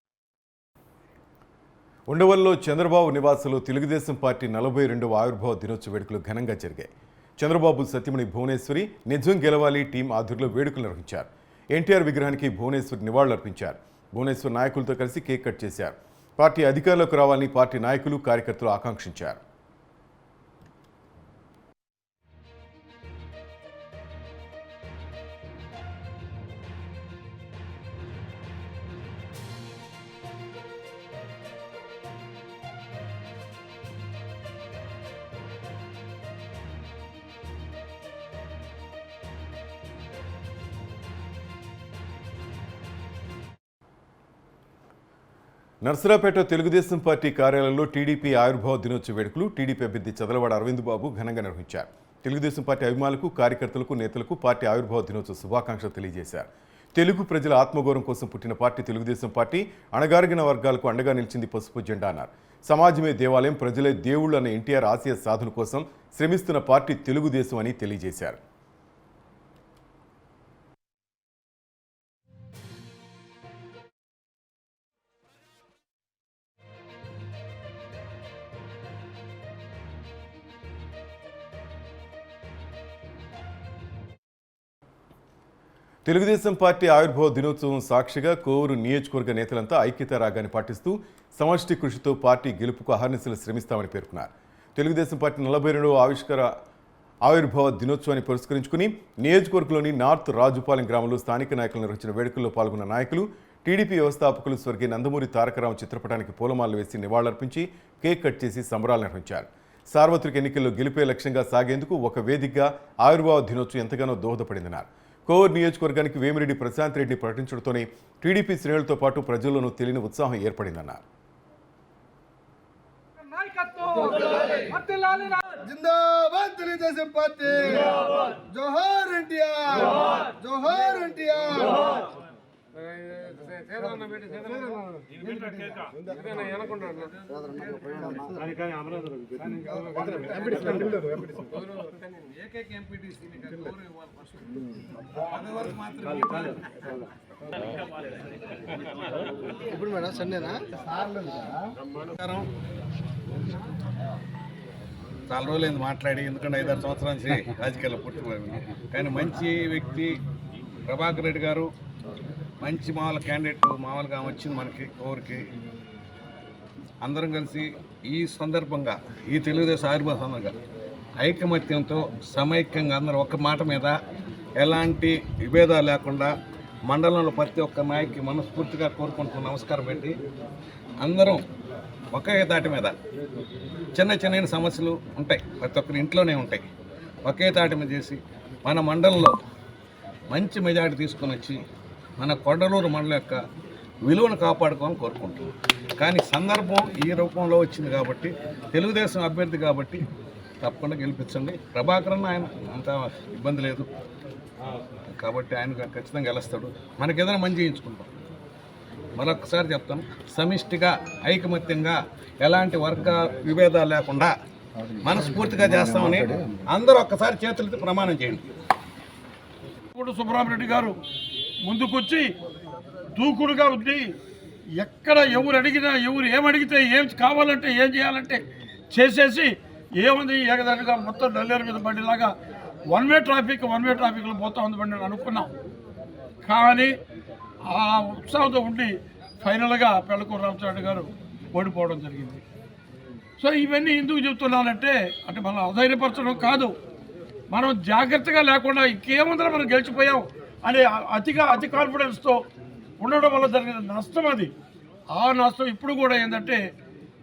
S1: ఉండవల్లో చంద్రబాబు నివాసంలో తెలుగుదేశం పార్టీ 42వ ఆవిర్భావ దినోత్సవ వేడుకలు ఘనంగా జరిగాయి. చంద్రబాబు సతీమణి భువనేశ్వరి నిజం గెలవాలి టీం ఆధ్వర్యంలో వేడుకలు నిర్వహించారు. ఎన్టీఆర్ విగ్రహానికి భువనేశ్వరి నివాళులర్పించారు. భువనేశ్వర్ నాయకులతో కలిసి కేక్ కట్ చేశారు. పార్టీ అధికారంలోకి రావాలని పార్టీ నాయకులు, కార్యకర్తలు ఆకాంక్షించారు. నర్సరాపేట తెలుగుదేశం పార్టీ కార్యాలయంలో టీడీపీ ఆవిర్భావ దినోత్సవ వేడుకలు టీడీపీ అభ్యర్థి చదలవాడ అరవింద్ బాబు ఘనంగా నిర్వహించారు. తెలుగుదేశం పార్టీ అభిమానులకు, కార్యకర్తలకు, నేతలకు పార్టీ ఆవిర్భావ దినోత్సవ శుభాకాంక్షలు తెలియజేశారు. తెలుగు ప్రజల ఆత్మగౌరవం కోసం పుట్టిన పార్టీ తెలుగుదేశం పార్టీ అణగారిన వర్గాలకు అండగా నిలిచింది పసుపు జెండా అన్నారు. సమాజమే దేవాలయం, ప్రజలే దేవుళ్ళు అన్న ఎన్టీఆర్ ఆశయ సాధన కోసం శ్రమిస్తున్న పార్టీ తెలుగుదేశం అని తెలియజేశారు. తెలుగుదేశం పార్టీ ఆవిర్భావ దినోత్సవం సాక్షిగా కోవూరు నియోజకవర్గ నేతలంతా ఐక్యతా రాగాన్ని పాటిస్తూ సమష్టి కృషితో పార్టీ గెలుపుకు అహర్నిశలు శ్రమిస్తామని పేర్కొన్నారు. తెలుగుదేశం పార్టీ 42వ ఆవిర్భావ దినోత్సవాన్ని పురస్కరించుకుని నియోజకవర్గంలోని నార్త్ రాజుపాలెం గ్రామంలో స్థానిక నాయకులు నిర్వహించిన వేడుకల్లో పాల్గొన్న నాయకులు, టీడీపీ వ్యవస్థాపకులు స్వర్గీయ నందమూరి తారకరామ చిత్రపటానికి పూలమాలలు వేసి నివాళులర్పించి కేక్ కట్ చేసి సంబరాలు నిర్వహించారు. సార్వత్రిక ఎన్నికల్లో గెలిపే లక్ష్యంగా సాగేందుకు ఒక వేదికగా ఆవిర్భావ దినోత్సవం ఎంతగానో దోహదపడిందన్నారు. కోవూరు నియోజకవర్గానికి వేమిరెడ్డి ప్రశాంత్ రెడ్డిని ప్రకటించడంతోనే టీడీపీ శ్రేణులతో పాటు ప్రజల్లోనూ తెలియని ఉత్సాహం ఏర్పడిందన్నారు.
S6: జిందాబాద్ తెలుగుదేశం పార్టీ, జోహార్ ఎన్టీఆర్, జోహార్ ఎన్టీఆర్. ఇప్పుడు మేడం సండేనా?
S7: చాలా రోజులైంది మాట్లాడి, ఎందుకంటే 5-6 సంవత్సరాల నుంచి రాజకీయాల్లో పుట్టిపోయింది. కానీ మంచి వ్యక్తి ప్రభాకర్ రెడ్డి గారు, మంచి మామూలు క్యాండిడేట్, మామూలుగా వచ్చింది మనకి ఊరికి. అందరం కలిసి ఈ సందర్భంగా, ఈ తెలుగుదేశం ఆవిర్భావ సందర్భంగా ఐకమత్యంతో సమైక్యంగా అందరూ ఒక మాట మీద ఎలాంటి విభేదాలు లేకుండా మండలంలో ప్రతి ఒక్క నాయకి మనస్ఫూర్తిగా కోరుకుంటూ నమస్కారం పెట్టి అందరం ఒకే తాటి మీద, చిన్న చిన్న సమస్యలు ఉంటాయి, ప్రతి ఒక్కరి ఇంట్లోనే ఉంటాయి, ఒకే తాటి మీద చేసి మన మండలంలో మంచి మెజారిటీ తీసుకొని వచ్చి మన కొండలూరు మండలం యొక్క విలువను కాపాడుకోవాలని కోరుకుంటున్నాం. కానీ సందర్భం ఈ రూపంలో వచ్చింది కాబట్టి, తెలుగుదేశం అభ్యర్థి కాబట్టి తప్పకుండా గెలిపించండి. ప్రభాకర్ అన్న ఆయన అంత ఇబ్బంది లేదు కాబట్టి ఆయన ఖచ్చితంగా గెలుస్తాడు. మనకి ఏదైనా మంచి చేయించుకుంటాం. మరొకసారి చెప్తాను, సమిష్టిగా ఐకమత్యంగా ఎలాంటి వర్గ విభేదాలు లేకుండా మనస్ఫూర్తిగా చేస్తామని అందరూ ఒక్కసారి చేతులతో ప్రమాణం చేయండి.
S2: ఇప్పుడు సుబ్రహ్మరెడ్డి గారు ముందుకొచ్చి దూకుడుగా ఉండి, ఎక్కడ ఎవరు అడిగినా, ఎవరు ఏమడిగితే, ఏం కావాలంటే, ఏం చేయాలంటే చేసేసి, ఏముంది ఏకదాటిగా మొత్తం నల్లేరు మీద బండిలాగా వన్ వే ట్రాఫిక్లో పోతా ఉంది బండి అనుకున్నాం. కానీ ఆ ఉత్సాహంతో ఉండి ఫైనల్గా పెళ్ళకూరు రామచంద్ర గారు ఓడిపోవడం జరిగింది. సో ఇవన్నీ ఎందుకు చెప్తున్నానంటే, అంటే మనం అధైర్యపరచడం కాదు, మనం జాగ్రత్తగా లేకుండా ఇంకేముందో మనం గెలిచిపోయాం అనే అతి కాన్ఫిడెన్స్తో ఉండడం వల్ల జరిగిన నష్టం అది. ఆ నష్టం ఇప్పుడు కూడా ఏంటంటే,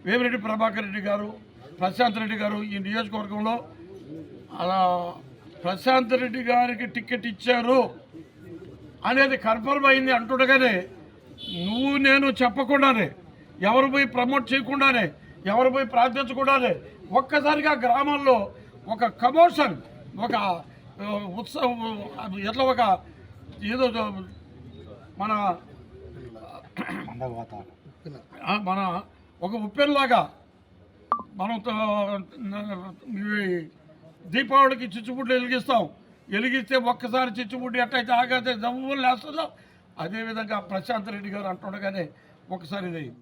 S2: వేమిరెడ్డి ప్రభాకర్ రెడ్డి గారు, ప్రశాంత్ రెడ్డి గారు ఈ నియోజకవర్గంలో అలా ప్రశాంత్ రెడ్డి గారికి టికెట్ ఇచ్చారు అనేది కన్ఫర్మ్ అయింది అంటుండగానే, నువ్వు నేను చెప్పకుండానే, ఎవరు పోయి ప్రమోట్ చేయకుండానే, ఎవరు పోయి ప్రార్థించకుండానే ఒక్కసారిగా గ్రామాల్లో ఒక కమోషన్, ఒక ఉత్సవం, ఎట్లా ఒక ఏదో మన ఒక ఉప్పెనలాగా మనం దీపావళికి చిచ్చుబుడ్లు వెలిగిస్తే ఒక్కసారి చిచ్చుబుడ్డి ఎట్టయితే ఆగితే జమ్ములు లేస్తుందో, అదేవిధంగా ప్రశాంత్ రెడ్డి గారు అంటుండగానే ఒకసారి ఇదైంది.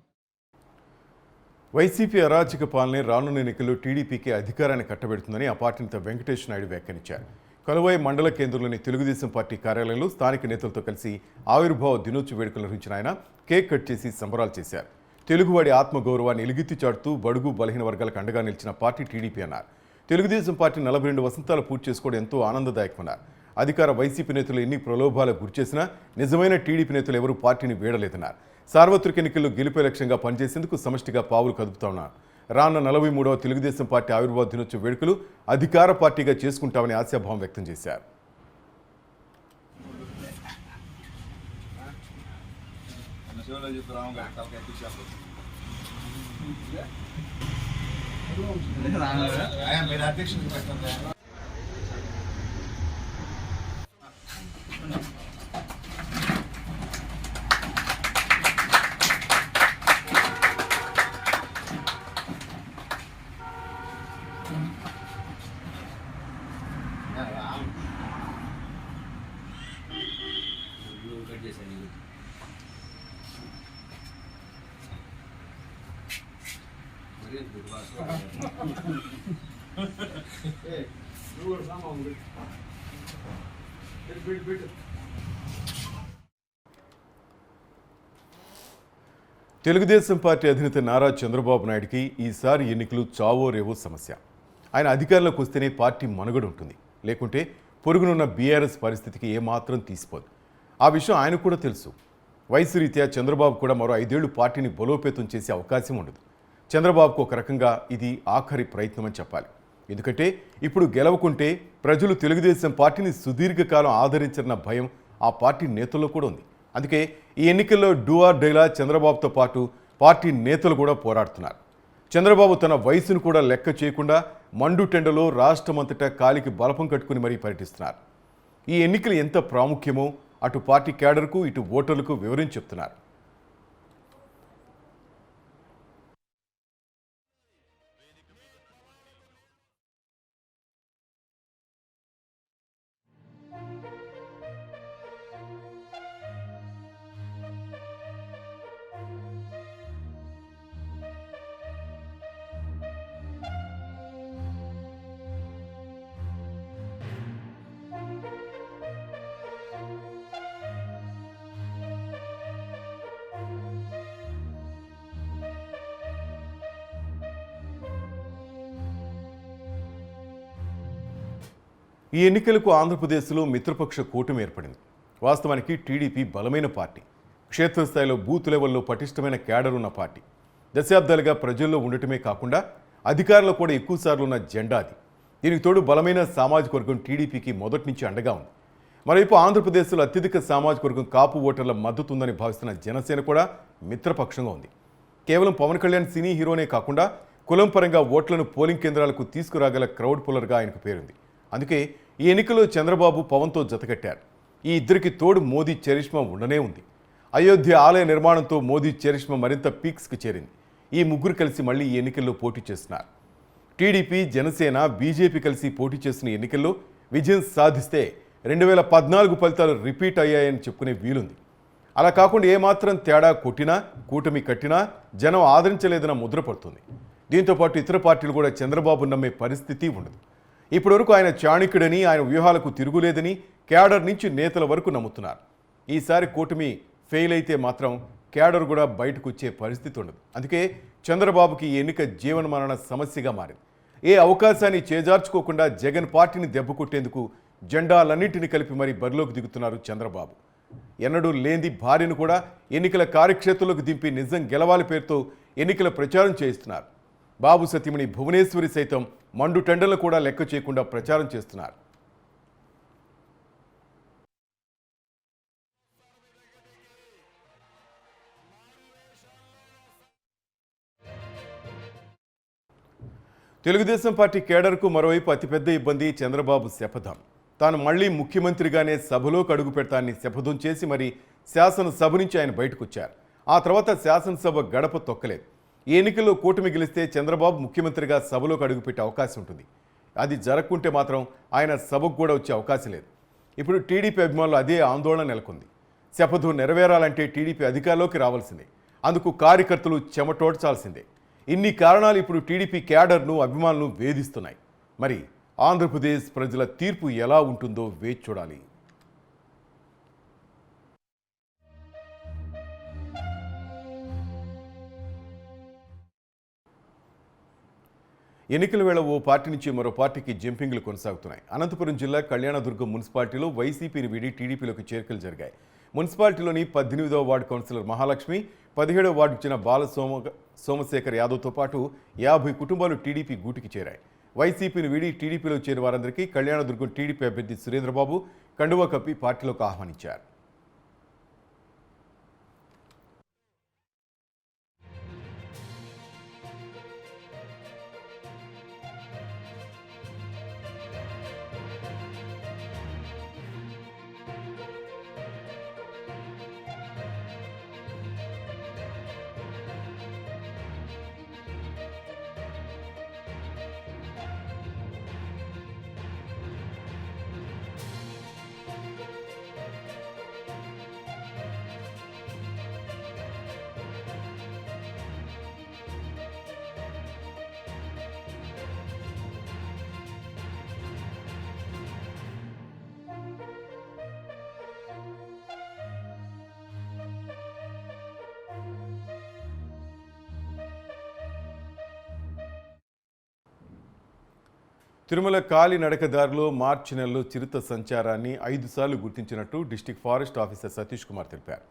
S1: వైసీపీ అరాచక పాలనే రానున్న ఎన్నికల్లో టీడీపీకి అధికారాన్ని కట్టబెడుతుందని ఆ పార్టీ నేత వెంకటేష్ నాయుడు వ్యాఖ్యానించారు. కలువాయి మండల కేంద్రంలోని తెలుగుదేశం పార్టీ కార్యాలయంలో స్థానిక నేతలతో కలిసి ఆవిర్భావ దినోత్సవ వేడుకలు నిర్వహించిన ఆయన కేక్ కట్ చేసి సంబరాలు చేశారు. తెలుగువాడి ఆత్మగౌరవాన్ని ఎలుగెత్తి చాటుతూ బడుగు బలహీన వర్గాలకు అండగా నిలిచిన పార్టీ టీడీపీ అన్నారు. తెలుగుదేశం పార్టీ 42 వసంతాలు పూర్తి చేసుకోవడం ఎంతో ఆనందదాయకమన్నారు. అధికార వైసీపీ నేతలు ఎన్ని ప్రలోభాలకు గురిచేసినా నిజమైన టీడీపీ నేతలు ఎవరూ పార్టీని వీడలేదన్నారు. సార్వత్రిక ఎన్నికల్లో గెలిపే లక్ష్యంగా పనిచేసేందుకు సమష్టిగా పావులు కదుపుతా ఉన్నారు. రానున్న 43వ తెలుగుదేశం పార్టీ ఆవిర్భావ దినోత్సవ వేడుకలు అధికార పార్టీగా చేసుకుంటామని ఆశాభావం వ్యక్తం చేశారు. తెలుగుదేశం పార్టీ అధినేత నారా చంద్రబాబు నాయుడికి ఈసారి ఎన్నికలు చావో రేవో సమస్య. ఆయన అధికారంలోకి వస్తేనే పార్టీ మనుగడ ఉంటుంది, లేకుంటే పొరుగునున్న బీఆర్ఎస్ పరిస్థితికి ఏమాత్రం తీసిపోదు. ఆ విషయం ఆయన కూడా తెలుసు. వయసు రీత్యా చంద్రబాబు కూడా మరో 5 ఏళ్లు పార్టీని బలోపేతం చేసే అవకాశం ఉండదు. చంద్రబాబుకు ఒక రకంగా ఇది ఆఖరి ప్రయత్నం అని చెప్పాలి. ఎందుకంటే ఇప్పుడు గెలవకుంటే ప్రజలు తెలుగుదేశం పార్టీని సుదీర్ఘకాలం ఆదరించారన్న భయం ఆ పార్టీ నేతల్లో కూడా ఉంది. అందుకే ఈ ఎన్నికల్లో డూ ఆర్ డైలా చంద్రబాబుతో పాటు పార్టీ నేతలు కూడా పోరాడుతున్నారు. చంద్రబాబు తన వయసును కూడా లెక్క చేయకుండా మండుటెండలో రాష్ట్రమంతటా కాలికి బలపం కట్టుకుని మరీ పర్యటిస్తున్నారు. ఈ ఎన్నికలు ఎంత ప్రాముఖ్యమో అటు పార్టీ క్యాడర్కు ఇటు ఓటర్లకు వివరించి చెప్తున్నారు. ఈ ఎన్నికలకు ఆంధ్రప్రదేశ్లో మిత్రపక్ష కూటమి ఏర్పడింది. వాస్తవానికి టీడీపీ బలమైన పార్టీ, క్షేత్రస్థాయిలో బూత్ లెవెల్లో పటిష్టమైన క్యాడర్ ఉన్న పార్టీ, దశాబ్దాలుగా ప్రజల్లో ఉండటమే కాకుండా అధికారంలో కూడా ఎక్కువసార్లు ఉన్న జెండా అది. దీనికి తోడు బలమైన సామాజిక వర్గం టీడీపీకి మొదటి నుంచి అండగా ఉంది. మరోవైపు ఆంధ్రప్రదేశ్లో అత్యధిక సామాజిక వర్గం కాపు ఓటర్ల మద్దతు ఉందని భావిస్తున్న జనసేన కూడా మిత్రపక్షంగా ఉంది. కేవలం పవన్ కళ్యాణ్ సినీ హీరోనే కాకుండా కులం పరంగా ఓట్లను పోలింగ్ కేంద్రాలకు తీసుకురాగల క్రౌడ్ పుల్లర్గా ఆయనకు పేరుంది. అందుకే ఈ ఎన్నికల్లో చంద్రబాబు పవన్తో జతకట్టారు. ఈ ఇద్దరికి తోడు మోదీ చరిష్మా ఉండనే ఉంది. అయోధ్య ఆలయ నిర్మాణంతో మోదీ చరిష్మా మరింత పీక్స్కి చేరింది. ఈ ముగ్గురు కలిసి మళ్ళీ ఈ ఎన్నికల్లో పోటీ చేస్తున్నారు. టీడీపీ, జనసేన, బీజేపీ కలిసి పోటీ చేస్తున్న ఎన్నికల్లో విజయం సాధిస్తే 2014 ఫలితాలు రిపీట్ అయ్యాయని చెప్పుకునే వీలుంది. అలా కాకుండా ఏమాత్రం తేడా కొట్టినా, కూటమి కట్టినా జనం ఆదరించలేదన్న ముద్ర పడుతుంది. దీంతోపాటు ఇతర పార్టీలు కూడా చంద్రబాబు నమ్మే పరిస్థితి ఉండదు. ఇప్పటివరకు ఆయన చాణక్యుడని, ఆయన వ్యూహాలకు తిరుగులేదని క్యాడర్ నుంచి నేతల వరకు నమ్ముతున్నారు. ఈసారి కూటమి ఫెయిల్ అయితే మాత్రం క్యాడర్ కూడా బయటకు వచ్చే పరిస్థితి ఉండదు. అందుకే చంద్రబాబుకి ఈ ఎన్నిక జీవనమరణ సమస్యగా మారింది. ఏ అవకాశాన్ని చేజార్చుకోకుండా జగన్ పార్టీని దెబ్బకొట్టేందుకు జెండాలన్నింటినీ కలిపి మరీ బరిలోకి దిగుతున్నారు చంద్రబాబు. ఎన్నడూ లేని భార్యను కూడా ఎన్నికల కార్యక్షేత్రంలోకి దింపి నిజం గెలవాలి పేరుతో ఎన్నికల ప్రచారం చేయిస్తున్నారు. బాబు సతీమణి భువనేశ్వరి సైతం మండు టెండర్లు కూడా లెక్క చేయకుండా ప్రచారం చేస్తున్నారు. తెలుగుదేశం పార్టీ కేడర్కు మరోవైపు అతిపెద్ద ఇబ్బంది చంద్రబాబు శపథం. తాను మళ్లీ ముఖ్యమంత్రిగానే సభలోకి అడుగు పెడతాన్ని శపథం చేసి మరి శాసనసభ నుంచి ఆయన బయటకు వచ్చారు. ఆ తర్వాత శాసనసభ గడప తొక్కలేదు. ఈ ఎన్నికల్లో కూటమి గెలిస్తే చంద్రబాబు ముఖ్యమంత్రిగా సభలోకి అడుగుపెట్టే అవకాశం ఉంటుంది. అది జరగకుంటే మాత్రం ఆయన సభకు కూడా వచ్చే అవకాశం లేదు. ఇప్పుడు టీడీపీ అభిమానులు అదే ఆందోళన నెలకొంది. శపథం నెరవేరాలంటే టీడీపీ అధికారంలోకి రావాల్సిందే. అందుకు కార్యకర్తలు చెమటోడ్చాల్సిందే. ఇన్ని కారణాలు ఇప్పుడు టీడీపీ క్యాడర్ను, అభిమానులను వేధిస్తున్నాయి. మరి ఆంధ్రప్రదేశ్ ప్రజల తీర్పు ఎలా ఉంటుందో వేచి చూడాలి. ఎన్నికల వేళ ఓ పార్టీ నుంచి మరో పార్టీకి జంపింగ్లు కొనసాగుతున్నాయి. అనంతపురం జిల్లా కళ్యాణదుర్గం మున్సిపాలిటీలో వైసీపీని వీడి టీడీపీలోకి చేరికలు జరిగాయి. మున్సిపాలిటీలోని 18వ వార్డు కౌన్సిలర్ మహాలక్ష్మి, 17వ వార్డుకు చెందిన బాల సోమశేఖర్ యాదవ్తో పాటు 50 కుటుంబాలు టీడీపీ గూటికి చేరాయి. వైసీపీని వీడి టీడీపీలో చేరిన వారందరికీ కళ్యాణదుర్గం టీడీపీ అభ్యర్థి సురేంద్రబాబు కండువా కప్పి పార్టీలోకి ఆహ్వానించారు. తిరుమల కాలినడకదారిలో మార్చి నెలలో చిరుత సంచారాన్ని 5 సార్లు గుర్తించినట్టు district forest officer Satish Kumar తెలిపారు.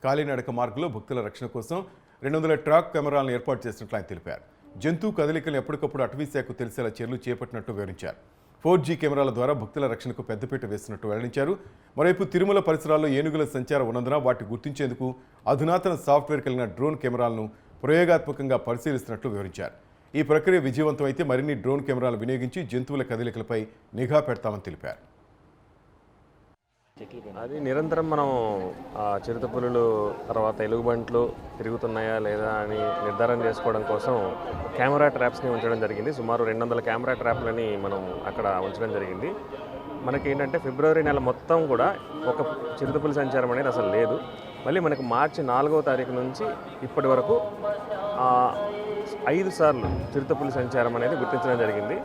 S1: కాలినడక మార్గంలో భక్తుల రక్షణ కోసం 200 ట్రాక్ కెమెరాలను ఏర్పాటు చేసినట్లు ఆయన తెలిపారు. జంతువు కదలికలు ఎప్పటికప్పుడు అటవీ శాఖకు తెలిసేలా చర్యలు చేపట్టినట్టు వివరించారు. 4G కెమెరాల ద్వారా భక్తుల రక్షణకు పెద్దపీట వేస్తున్నట్టు వెల్లడించారు. మరోవైపు తిరుమల పరిసరాల్లో ఏనుగుల సంచారం ఉన్నందున వాటిని గుర్తించేందుకు అధునాతన సాఫ్ట్వేర్ కలిగిన డ్రోన్ కెమెరాలను ప్రయోగాత్మకంగా పరిశీలిస్తున్నట్లు వివరించారు. ఈ ప్రక్రియ విజయవంతమైతే మరిన్ని డ్రోన్ కెమెరాలు వినియోగించి జంతువుల కదలికలపై నిఘా పెడతామని తెలిపారు.
S8: అది నిరంతరం మనం చిరుతపులులు తర్వాత ఎలుగుబంట్లు తిరుగుతున్నాయా లేదా అని నిర్ధారణ చేసుకోవడం కోసం కెమెరా ట్రాప్స్ని ఉంచడం జరిగింది. సుమారు 200 కెమెరా ట్రాప్లని మనం అక్కడ ఉంచడం జరిగింది. మనకి ఏంటంటే ఫిబ్రవరి నెల మొత్తం కూడా ఒక చిరుతపులి సంచారం అనేది అసలు లేదు. మళ్ళీ మనకి మార్చి 4వ తారీఖు నుంచి ఇప్పటి వరకు 5 సార్లు చిరుతపులి సంచారం అనేది గుర్తించడం జరిగింది.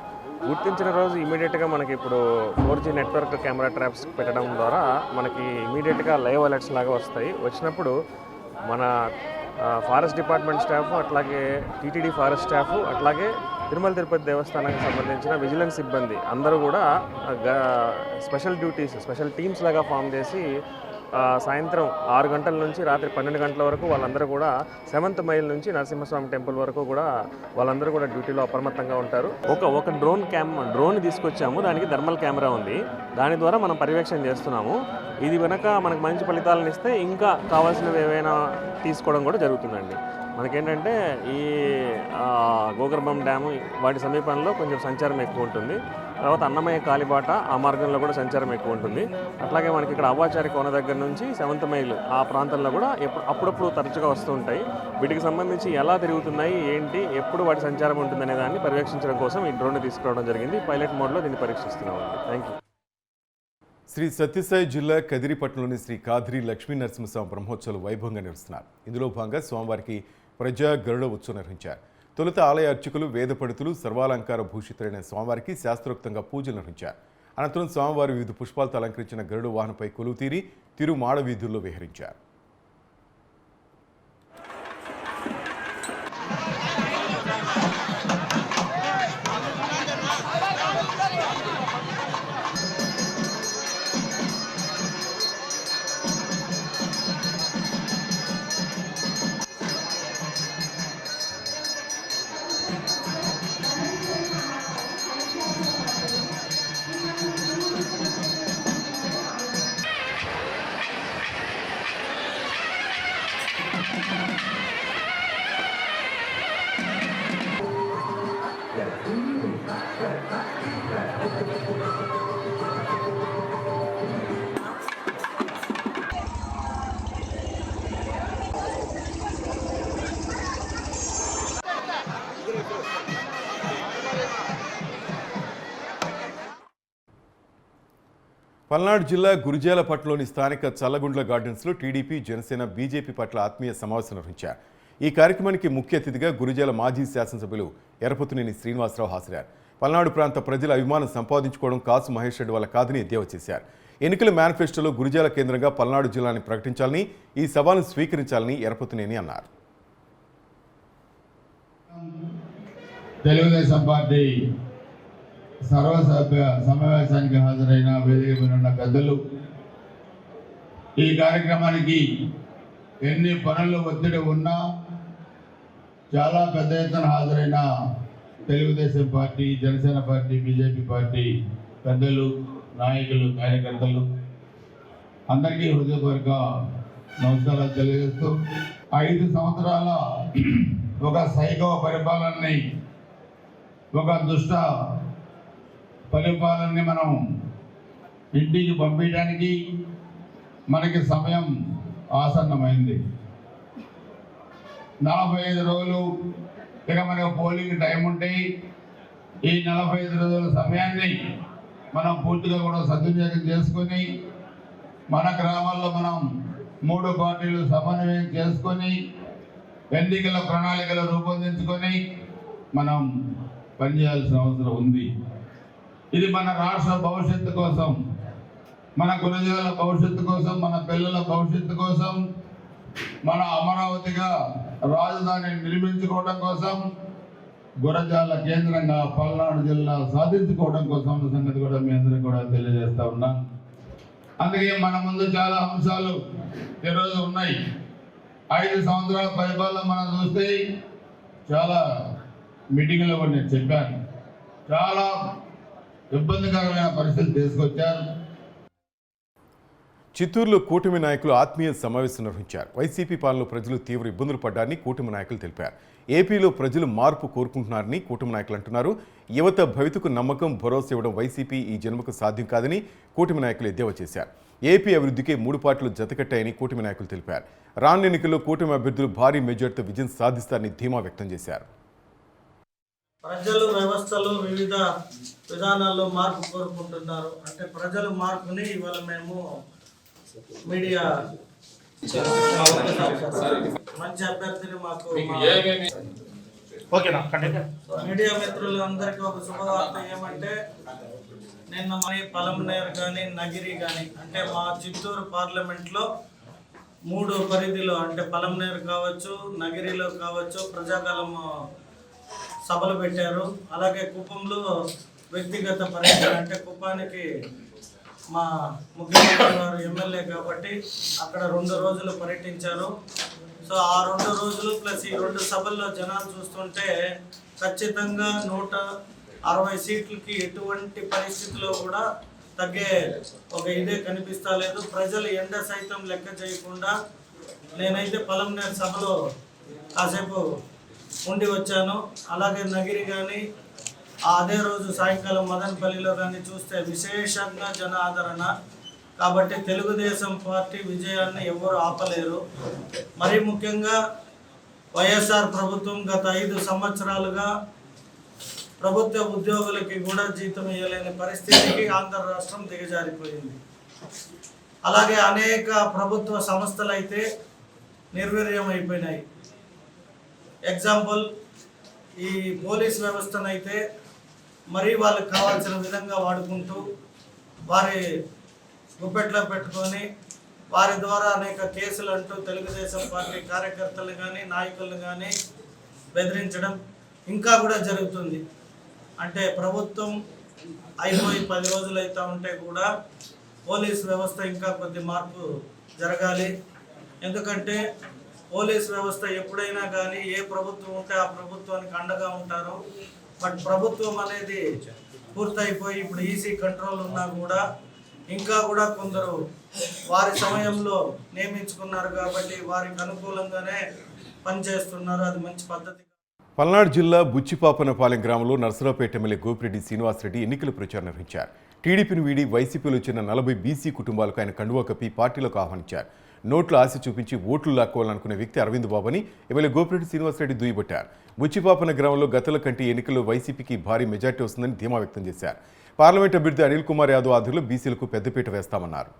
S8: గుర్తించిన రోజు ఇమీడియట్గా మనకి ఇప్పుడు 4G నెట్వర్క్ కెమెరా ట్రాప్స్ పెట్టడం ద్వారా మనకి ఇమీడియట్గా లైవ్ అలర్ట్స్ లాగా వస్తాయి. వచ్చినప్పుడు మన ఫారెస్ట్ డిపార్ట్మెంట్ స్టాఫ్, అట్లాగే టీటీడీ ఫారెస్ట్ స్టాఫ్, అట్లాగే తిరుమల తిరుపతి దేవస్థానానికి సంబంధించిన విజిలెన్స్ సిబ్బంది అందరూ కూడా స్పెషల్ డ్యూటీస్, స్పెషల్ టీమ్స్ లాగా ఫామ్ చేసి సాయంత్రం 6 గంటల నుంచి రాత్రి 12 గంటల వరకు వాళ్ళందరూ కూడా 7th మైల్ నుంచి నరసింహస్వామి టెంపుల్ వరకు కూడా వాళ్ళందరూ కూడా డ్యూటీలో అప్రమత్తంగా ఉంటారు. ఒక డ్రోన్ తీసుకొచ్చాము. దానికి థర్మల్ కెమెరా ఉంది. దాని ద్వారా మనం పర్యవేక్షణ చేస్తున్నాము. ఇది వెనక మనకు మంచి ఫలితాలను ఇస్తే ఇంకా కావాల్సినవి ఏవైనా తీసుకోవడం కూడా జరుగుతుందండి. మనకేంటంటే ఈ గోగర్భం డ్యాము వాటి సమీపంలో కొంచెం సంచారం ఎక్కువ ఉంటుంది. తర్వాత అన్నమయ్య కాలిబాట ఆ మార్గంలో కూడా సంచారం ఎక్కువ ఉంటుంది. అట్లాగే మనకి ఇక్కడ అవ్వాచారి కోన దగ్గర నుంచి 7th మైల్ ఆ ప్రాంతంలో కూడా అప్పుడప్పుడు తరచుగా వస్తూ ఉంటాయి. వీటికి సంబంధించి ఎలా తిరుగుతున్నాయి, ఏంటి, ఎప్పుడు వాటి సంచారం ఉంటుందనే దాన్ని పర్యవేక్షించడం కోసం ఈ డ్రోన్ తీసుకురావడం జరిగింది. పైలట్ మోడ్లో దీన్ని పరీక్షిస్తున్నామండి. Thank you.
S1: శ్రీ సత్యసాయి జిల్లా కదిరిపట్నంలోని శ్రీ కాద్రి లక్ష్మీ నరసింహస్వామి బ్రహ్మోత్సవాలు వైభవంగా నిర్వహిస్తున్నారు. ఇందులో భాగంగా స్వామివారికి ప్రజా గరుడ ఉత్సవం నిర్వహించారు. తొలుత ఆలయ అర్చకులు, వేద పండితులు సర్వాలంకార భూషితులైన స్వామివారికి శాస్త్రోక్తంగా పూజలు నిర్వహించారు. అనంతరం స్వామివారి వివిధ పుష్పాలతో అలంకరించిన గరుడు వాహనంపై కొలువు తీరి తిరుమాడ వీధుల్లో విహరించారు. పల్నాడు జిల్లా గురిజాలపట్నంలోని స్థానిక చల్లగుండ్ల గార్డెన్స్లో టీడీపీ, జనసేన, బీజేపీ పట్ల ఆత్మీయ సమావేశం నిర్వహించారు. ఈ కార్యక్రమానికి ముఖ్య అతిథిగా గురిజాల మాజీ శాసనసభ్యులు ఎరపతినేని శ్రీనివాసరావు హాజరయ్యారు. పల్నాడు ప్రాంత ప్రజల అభిమానం సంపాదించుకోవడం కాసు మహేష్ రెడ్డి వల్ల కాదని ఎద్దేవా చేశారు. ఎన్నికల మేనిఫెస్టోలో గురిజాల కేంద్రంగా పల్నాడు జిల్లాని ప్రకటించాలని, ఈ సవాల్ను స్వీకరించాలని ఎరపతినేని అన్నారు.
S3: తెలుగుదేశం పార్టీ సర్వసభ్య సమావేశానికి హాజరైన వేదిక మీద ఉన్న పెద్దలు, ఈ కార్యక్రమానికి ఎన్ని పనులు ఒత్తిడి ఉన్నా చాలా పెద్ద ఎత్తున హాజరైన Telugu Desam party, Janasena party, BJP party పెద్దలు, నాయకులు, కార్యకర్తలు అందరికీ హృదయపూర్వక నమస్కారాలు తెలియజేస్తూ 5 సంవత్సరాల ఒక సైకో పరిపాలనని, ఒక దుష్ట పరిపాలనని మనం ఇంటికి పంపించడానికి మనకి సమయం ఆసన్నమైంది. 45 రోజులు ఇక మనకు పోలింగ్ టైం ఉంటే ఈ 45 రోజుల సమయాన్ని మనం పూర్తిగా కూడా సద్వినియోగం చేసుకొని మన గ్రామాల్లో మనం 3 పార్టీలు సమన్వయం చేసుకొని ఎన్నికల ప్రణాళికలు రూపొందించుకొని మనం పనిచేయాల్సిన అవసరం ఉంది. ఇది మన రాష్ట్ర భవిష్యత్తు కోసం, మన గురుజాల భవిష్యత్తు కోసం, మన పిల్లల భవిష్యత్తు కోసం, మన అమరావతిగా రాజధాని నిర్మించుకోవడం కోసం గురజాల కేంద్రంగా పల్నాడు జిల్లా సాధించుకోవడం కోసం ఉన్న సంగతి కూడా మీ అందరికీ కూడా తెలియజేస్తా ఉన్నాం. అందుకే మన ముందు చాలా అంశాలు ఈరోజు ఉన్నాయి. 5 సంవత్సరాల పరిపాలన మనం చూస్తే చాలా మీటింగ్లో కూడా నేను చెప్పాను, చాలా ఇబ్బందికరమైన పరిస్థితి తీసుకొచ్చారు.
S1: చిత్తూరులో కూటమి నాయకులు ఆత్మీయ సమావేశం నిర్వహించారు. వైసీపీ పాలనలో ప్రజలు తీవ్ర ఇబ్బందులు పడ్డారని కూటమి నాయకులు తెలిపారు. ఏపీలో ప్రజలు మార్పు కోరుకుంటున్నారని కూటమి నాయకులు అంటున్నారు. యువత భవితకు నమ్మకం, భరోసా ఇవ్వడం వైసీపీ ఈ జన్మకు సాధ్యం కాదని కూటమి నాయకులు ఎద్దేవా చేశారు. ఏపీ అభివృద్ధికి 3 పార్టీలు జతకట్టాయని కూటమి నాయకులు తెలిపారు. రానున్న ఎన్నికల్లో కూటమి అభ్యర్థులు భారీ మెజార్టీతో విజయం సాధిస్తారని ధీమా వ్యక్తం చేశారు.
S9: ప్రజలు వ్యవస్థలు వివిధ విధానాల్లో మార్పు కోరుకుంటున్నారు. అంటే ప్రజలు మార్పుని ఇవాళ మేము మీడియా మంచి అభ్యర్థిని మాకు మీడియా మిత్రులందరికీ ఒక శుభవార్త ఏమంటే, నిన్న మన పలమనేరు కానీ నగిరి కానీ అంటే మా చిత్తూరు పార్లమెంట్లో 3 పరిధిలో అంటే పలమనేరు కావచ్చు, నగిరిలో కావచ్చు ప్రజాకాలం సభలు పెట్టారు. అలాగే కుప్పంలో వ్యక్తిగత పర్యటన అంటే కుప్పానికి మా ముఖ్యమంత్రి గారు ఎమ్మెల్యే కాబట్టి అక్కడ 2 రోజులు పర్యటించారు. సో ఆ 2 రోజులు ప్లస్ ఈ 2 సభల్లో జనాలు చూస్తుంటే ఖచ్చితంగా 160 సీట్లకి ఎటువంటి పరిస్థితిలో కూడా తగ్గే ఒక ఇదే కనిపిస్తా లేదు. ప్రజలు ఎండ సైతం లెక్క చేయకుండా నేనైతే పలమనేరు సభలో కాసేపు ఉండి వచ్చాను. అలాగే నగిరి కానీ అదే రోజు సాయంకాలం మదనపల్లిలో కానీ చూస్తే విశేషంగా జన ఆదరణ. కాబట్టి తెలుగుదేశం పార్టీ విజయాన్ని ఎవరు ఆపలేరు. మరీ ముఖ్యంగా వైఎస్ఆర్ ప్రభుత్వం గత 5 సంవత్సరాలుగా ప్రభుత్వ ఉద్యోగులకి కూడా జీతం ఇవ్వలేని పరిస్థితికి ఆంధ్ర రాష్ట్రం దిగజారిపోయింది. అలాగే అనేక ప్రభుత్వ సంస్థలు అయితే నిర్వీర్యం అయిపోయినాయి. ఎగ్జాంపుల్ ఈ పోలీస్ వ్యవస్థనైతే మరీ వాళ్ళకి కావాల్సిన విధంగా వాడుకుంటూ వారి గుప్పెట్లో పెట్టుకొని వారి ద్వారా అనేక కేసులు అంటూ తెలుగుదేశం పార్టీ కార్యకర్తలు కానీ నాయకులను కానీ బెదిరించడం ఇంకా కూడా జరుగుతుంది. అంటే ప్రభుత్వం అయిపోయి 10 రోజులు అవుతా ఉంటే కూడా పోలీస్ వ్యవస్థ ఇంకా కొద్ది మార్పు జరగాలి. ఎందుకంటే పోలీస్ వ్యవస్థ ఎప్పుడైనా కానీ ఏ ప్రభుత్వం ఉంటే ఆ ప్రభుత్వానికి అండగా ఉంటారు. బట్ ప్రభుత్వం అనేది పూర్తయిపోయి ఇప్పుడు ఈసీ కంట్రోల్ ఉన్నా కూడా ఇంకా కూడా కొందరు వారి సమయంలో నియమించుకున్నారు కాబట్టి వారికి అనుకూలంగానే పనిచేస్తున్నారు. అది మంచి పద్ధతి.
S1: పల్నాడు జిల్లా బుచ్చిపాపనపాలెం గ్రామంలో నర్సరావుపేట ఎమ్మెల్యే గోపిరెడ్డి శ్రీనివాసరెడ్డి ఎన్నికల ప్రచారం నిర్వహించారు. టీడీపీని వీడి వైసీపీలో చెందిన 40 బీసీ కుటుంబాలకు ఆయన కండువా కప్పి పార్టీలోకి ఆహ్వానించారు. నోట్ల ఆశ చూపించి ఓట్లు లాక్కోవాలనుకునే వ్యక్తి అరవింద్ బాబుని ఎమ్మెల్యే గోపిరెడ్డి శ్రీనివాసరెడ్డి దుయ్యబట్టారు. బుచ్చిపాపన గ్రామంలో గతల కంటే ఎన్నికల్లో వైసీపీకి భారీ మెజార్టీ వస్తుందని ధీమా వ్యక్తం చేశారు. పార్లమెంట్ అభ్యర్థి అనిల్ కుమార్ యాదవ్ ఆధ్వర్యంలో బీసీలకు పెద్దపీట వేస్తామన్నారు.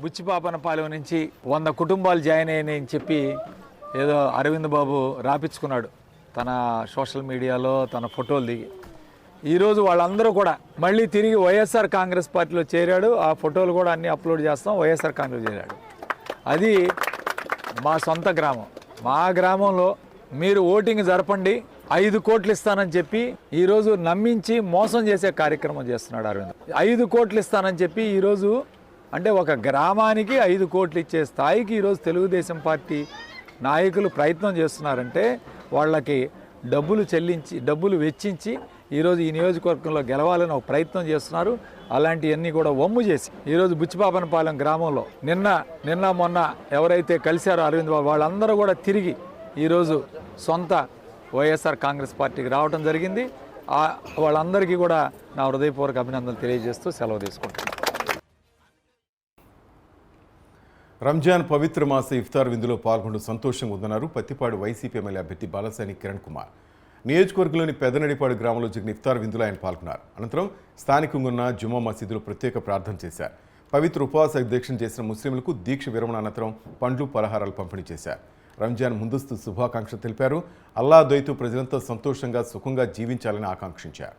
S10: బుచ్చిపాపనపాలెం నుంచి 100 కుటుంబాలు జాయిన్ అయ్యాయని చెప్పి ఏదో అరవింద్ బాబు రాపించుకున్నాడు తన సోషల్ మీడియాలో తన ఫోటోలు దిగి. ఈరోజు వాళ్ళందరూ కూడా మళ్ళీ తిరిగి వైఎస్ఆర్ కాంగ్రెస్ పార్టీలో చేరాడు. ఆ ఫోటోలు కూడా అన్నీ అప్లోడ్ చేస్తాం. వైఎస్ఆర్ కాంగ్రెస్ చేరాడు. అది మా సొంత గ్రామం. మా గ్రామంలో మీరు ఓటింగ్ జరపండి 5 కోట్లు ఇస్తానని చెప్పి ఈరోజు నమ్మించి మోసం చేసే కార్యక్రమం చేస్తున్నాడు అరవింద్. 5 కోట్లు ఇస్తానని చెప్పి ఈరోజు అంటే ఒక గ్రామానికి 5 కోట్లు ఇచ్చే స్థాయికి ఈరోజు తెలుగుదేశం పార్టీ నాయకులు ప్రయత్నం చేస్తున్నారంటే వాళ్ళకి డబ్బులు వెచ్చించి ఈరోజు ఈ నియోజకవర్గంలో గెలవాలని ఒక ప్రయత్నం చేస్తున్నారు. అలాంటివన్నీ కూడా వమ్ము చేసి ఈరోజు బుచ్చిపాపనపాలెం గ్రామంలో నిన్న మొన్న ఎవరైతే కలిశారో అరవింద్ బాబు వాళ్ళందరూ కూడా తిరిగి ఈరోజు సొంత వైఎస్ఆర్ కాంగ్రెస్ పార్టీకి రావడం జరిగింది. వాళ్ళందరికీ కూడా నా హృదయపూర్వక అభినందనలు తెలియజేస్తూ సెలవు తీసుకుంటున్నాను.
S1: రంజాన్ పవిత్ర మాస ఇఫ్తార్ విందులో పాల్గొంటూ సంతోషంగా ఉందన్నారు పత్తిపాడు వైసీపీ ఎమ్మెల్యే అభ్యర్థి బాలసాని కిరణ్ కుమార్. నియోజకవర్గంలోని పెదనడిపాడు గ్రామంలో జరిగిన ఇఫ్తార్ విందులో ఆయన పాల్గొన్నారు. అనంతరం స్థానికంగా ఉన్న జుమా మసీదులో ప్రత్యేక ప్రార్థన చేశారు. పవిత్ర ఉపవాస దీక్ష చేసిన ముస్లింలకు దీక్ష విరమణ అనంతరం పండ్లు పలహారాలు పంపిణీ చేశారు. రంజాన్ ముందస్తు శుభాకాంక్షలు తెలిపారు. అల్లా దయతో ప్రజలంతా సంతోషంగా సుఖంగా జీవించాలని ఆకాంక్షించారు.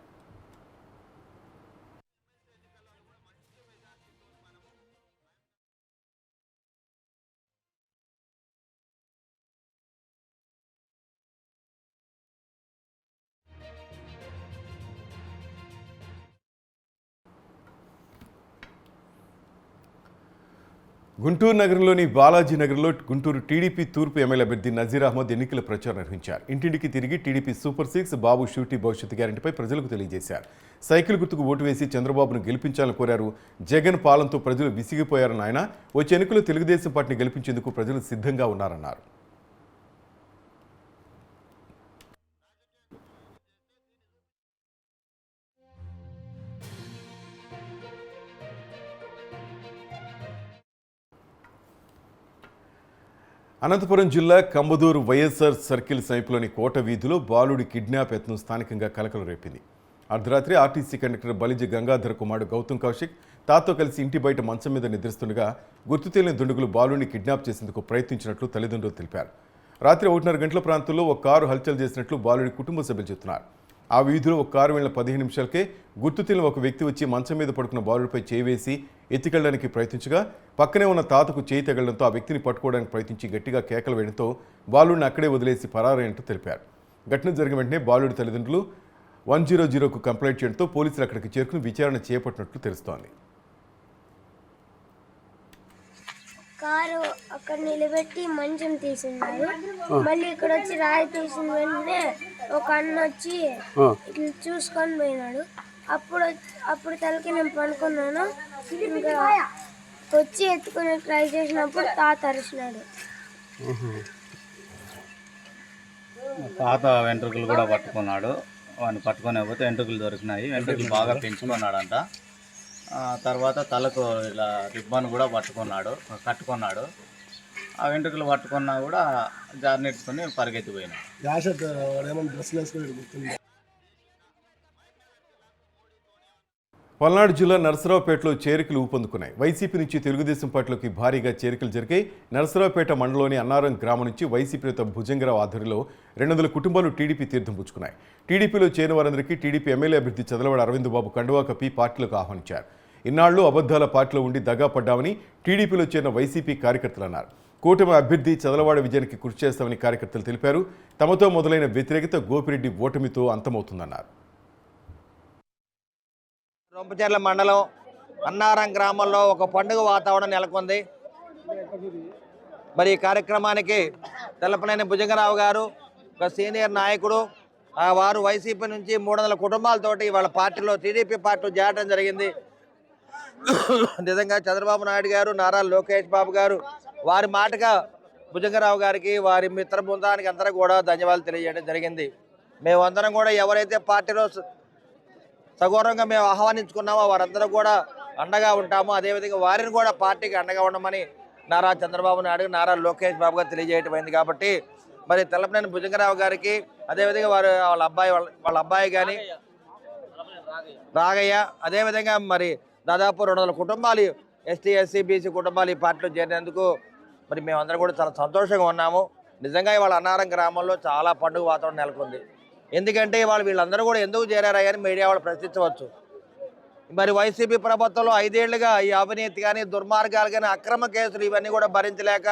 S1: గుంటూరు నగరంలోని బాలాజీ నగర్లో గుంటూరు టీడీపీ తూర్పు ఎమ్మెల్యే అభ్యర్థి నజీర్ అహ్మద్ ఎన్నికల ప్రచారం నిర్వహించారు. ఇంటింటికి తిరిగి టీడీపీ సూపర్ 6 బాబు షూటీ భవిష్యత్తు గ్యారెంటీపై ప్రజలకు తెలియజేశారు. సైకిల్ గుర్తుకు ఓటు వేసి చంద్రబాబును గెలిపించాలని కోరారు. జగన్ పాలనతో ప్రజలు విసిగిపోయారని ఆయన వచ్చే ఎన్నికల్లో తెలుగుదేశం పార్టీని గెలిపించేందుకు ప్రజలు సిద్ధంగా ఉన్నారన్నారు. అనంతపురం జిల్లా కంబదూరు వైఎస్ఆర్ సర్కిల్ సమీపంలోని కోట వీధిలో బాలుడి కిడ్నాప్ యత్నం స్థానికంగా కలకలం రేపింది. అర్ధరాత్రి ఆర్టీసీ కండక్టర్ బలిజ గంగాధర కుమారుడు గౌతమ్ కౌశిక్ తాతో కలిసి ఇంటి బయట మంచం మీద నిద్రిస్తుండగా గుర్తు తెలియని దుండగులు బాలుడిని కిడ్నాప్ చేసేందుకు ప్రయత్నించినట్లు తల్లిదండ్రులు తెలిపారు. రాత్రి 1:30 గంటల ప్రాంతంలో ఒక కారు హల్చల్ చేసినట్లు బాలుడి కుటుంబ సభ్యులు చెబుతున్నారు. ఆ వీధిలో ఒక కారు వెళ్లిన 15 నిమిషాలకే గుర్తు తెలియని ఒక వ్యక్తి వచ్చి మంచం మీద పడుకున్న బాలుడిపై చేయి వేసి ఎత్తికెళ్లడానికి ప్రయత్నించగా పక్కనే ఉన్న తాతకు చేయి తగలడంతో ఆ వ్యక్తిని పట్టుకోవడానికి ప్రయత్నించి గట్టిగా కేకలు వేయడంతో బాలుడిని అక్కడే వదిలేసి పరారైనట్టు తెలిపారు. ఘటన జరిగిన వెంటనే బాలుడి తల్లిదండ్రులు 100కు కంప్లైంట్ చేయడంతో పోలీసులు అక్కడికి చేరుకుని విచారణ చేపట్టినట్లు తెలుస్తోంది.
S11: కారు అక్కడ నిలబెట్టి మంచం తీసిన్నారు. మళ్ళీ ఇక్కడ వచ్చి రాయి తీసిన వెంటనే ఒక అన్న వచ్చి ఇట్లా చూసుకొని పోయినాడు. అప్పుడు తలకి నేను పనుకున్నాను. ఇంకా వచ్చి ఎత్తుకునే ట్రై చేసినప్పుడు తాత అరిచినాడు.
S12: తాత వెంట్రుకలు కూడా పట్టుకున్నాడు. వాడిని పట్టుకొని పోతే వెంట్రుకలు దొరికినాయి. వెంట్రుకలు బాగా పెంచుకున్నాడంట. తర్వాత తలకు ఇలా రిబ్బన్ కూడా కట్టుకున్నాడు. ఆ వెంట్రుకలు పట్టుకున్నా కూడా జారినెట్టుకుని పరిగెత్తిపోయినాడు.
S1: పల్నాడు జిల్లా నరసరావుపేటలో చేరికలు ఊపందుకున్నాయి. వైసీపీ నుంచి తెలుగుదేశం పార్టీలోకి భారీగా చేరికలు జరిగాయి. నరసరావుపేట మండలంలోని అన్నారం గ్రామం నుంచి వైసీపీ నేత భుజంగరావు ఆధ్వర్యంలో 200 కుటుంబాలు టీడీపీ తీర్థం పుచ్చుకున్నాయి. టీడీపీలో చేరిన వారందరికీ టీడీపీ ఎమ్మెల్యే అభ్యర్థి చదలవాడ అరవింద్ బాబు కండువా కప్పి పార్టీలకు ఆహ్వానించారు. ఇన్నాళ్లు అబద్ధాల పార్టీలో ఉండి దగా పడ్డామని టీడీపీలో చేరిన వైసీపీ కార్యకర్తలు అన్నారు. కూటమి అభ్యర్థి చదలవాడ విజయానికి కృషి చేస్తామని కార్యకర్తలు తెలిపారు. తమతో మొదలైన వ్యతిరేకత గోపిరెడ్డి ఓటమితో అంతమవుతుందన్నారు.
S12: రొంపచెర్ల మండలం అన్నారం గ్రామంలో ఒక పండుగ వాతావరణం నెలకొంది. మరి ఈ కార్యక్రమానికి తెల్లపనేని భుజంగరావు గారు ఒక సీనియర్ నాయకుడు, వారు వైసీపీ నుంచి 300 కుటుంబాలతోటి వాళ్ళ పార్టీలో టీడీపీ పార్టీలో చేరడం జరిగింది. నిజంగా చంద్రబాబు నాయుడు గారు, నారా లోకేష్ బాబు గారు వారి మాటగా భుజంగరావు గారికి వారి మిత్ర బృందానికి అందరూ కూడా ధన్యవాదాలు తెలియజేయడం జరిగింది. మేమందరం కూడా ఎవరైతే పార్టీలో సగౌరవంగా మేము ఆహ్వానించుకున్నామో వారందరూ కూడా అండగా ఉంటాము. అదేవిధంగా వారిని కూడా పార్టీకి అండగా ఉండమని నారా చంద్రబాబు నాయుడు, నారా లోకేష్ బాబు గారు తెలియజేయటం అయింది. కాబట్టి మరి తెల్లపనేని భుజంగరావు గారికి, అదేవిధంగా వాళ్ళ అబ్బాయి కానీ రాగయ్య, అదేవిధంగా మరి దాదాపు 200 కుటుంబాలు ఎస్టీ, ఎస్సీ, బీసీ కుటుంబాలు ఈ పార్టీలో చేరినందుకు మరి మేమందరం కూడా చాలా సంతోషంగా ఉన్నాము. నిజంగా ఇవాళ అన్నారం గ్రామంలో చాలా పండుగ వాతావరణం నెలకొంది. ఎందుకంటే వీళ్ళందరూ కూడా ఎందుకు చేరారని మీడియా వాళ్ళు ప్రశ్నించవచ్చు. మరి వైసీపీ ప్రభుత్వంలో 5 ఏళ్లుగా ఈ అవినీతి కానీ, దుర్మార్గాలు కానీ, అక్రమ కేసులు ఇవన్నీ కూడా భరించలేక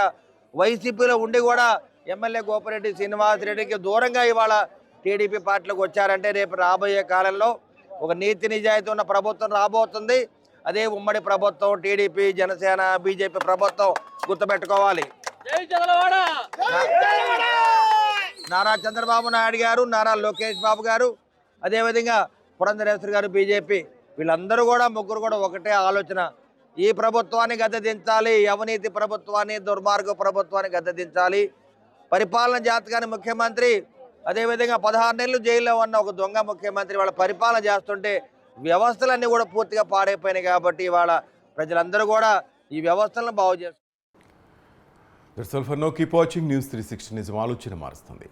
S12: వైసీపీలో ఉండి కూడా ఎమ్మెల్యే గోపిరెడ్డి శ్రీనివాసరెడ్డికి దూరంగా ఇవాళ టీడీపీ పార్టీలోకి వచ్చారంటే రేపు రాబోయే కాలంలో ఒక నీతి నిజాయితీ ఉన్న ప్రభుత్వం రాబోతుంది. అదే ఉమ్మడి ప్రభుత్వం, టీడీపీ, జనసేన, బీజేపీ ప్రభుత్వం గుర్తుపెట్టుకోవాలి. నారా చంద్రబాబు నాయుడు గారు, నారా లోకేష్ బాబు గారు, అదేవిధంగా పురంధరేశ్వరి గారు, బీజేపీ వీళ్ళందరూ కూడా ముగ్గురు కూడా ఒకటే ఆలోచన. ఈ ప్రభుత్వాన్ని గద్దెదించాలి, అవినీతి ప్రభుత్వాన్ని, దుర్మార్గ ప్రభుత్వాన్ని గద్దెదించాలి. పరిపాలన జాతకాన్ని ముఖ్యమంత్రి, అదేవిధంగా 16 నెలలు జైల్లో ఉన్న ఒక దొంగ ముఖ్యమంత్రి వాళ్ళ పరిపాలన చేస్తుంటే వ్యవస్థలన్నీ కూడా పూర్తిగా పాడైపోయినాయి. కాబట్టి ఇవాళ ప్రజలందరూ కూడా ఈ వ్యవస్థలను బాగు చేస్తారు.
S1: That's all for now. Keep watching News 360. నిజం ఆలోచన మారుస్తుంది.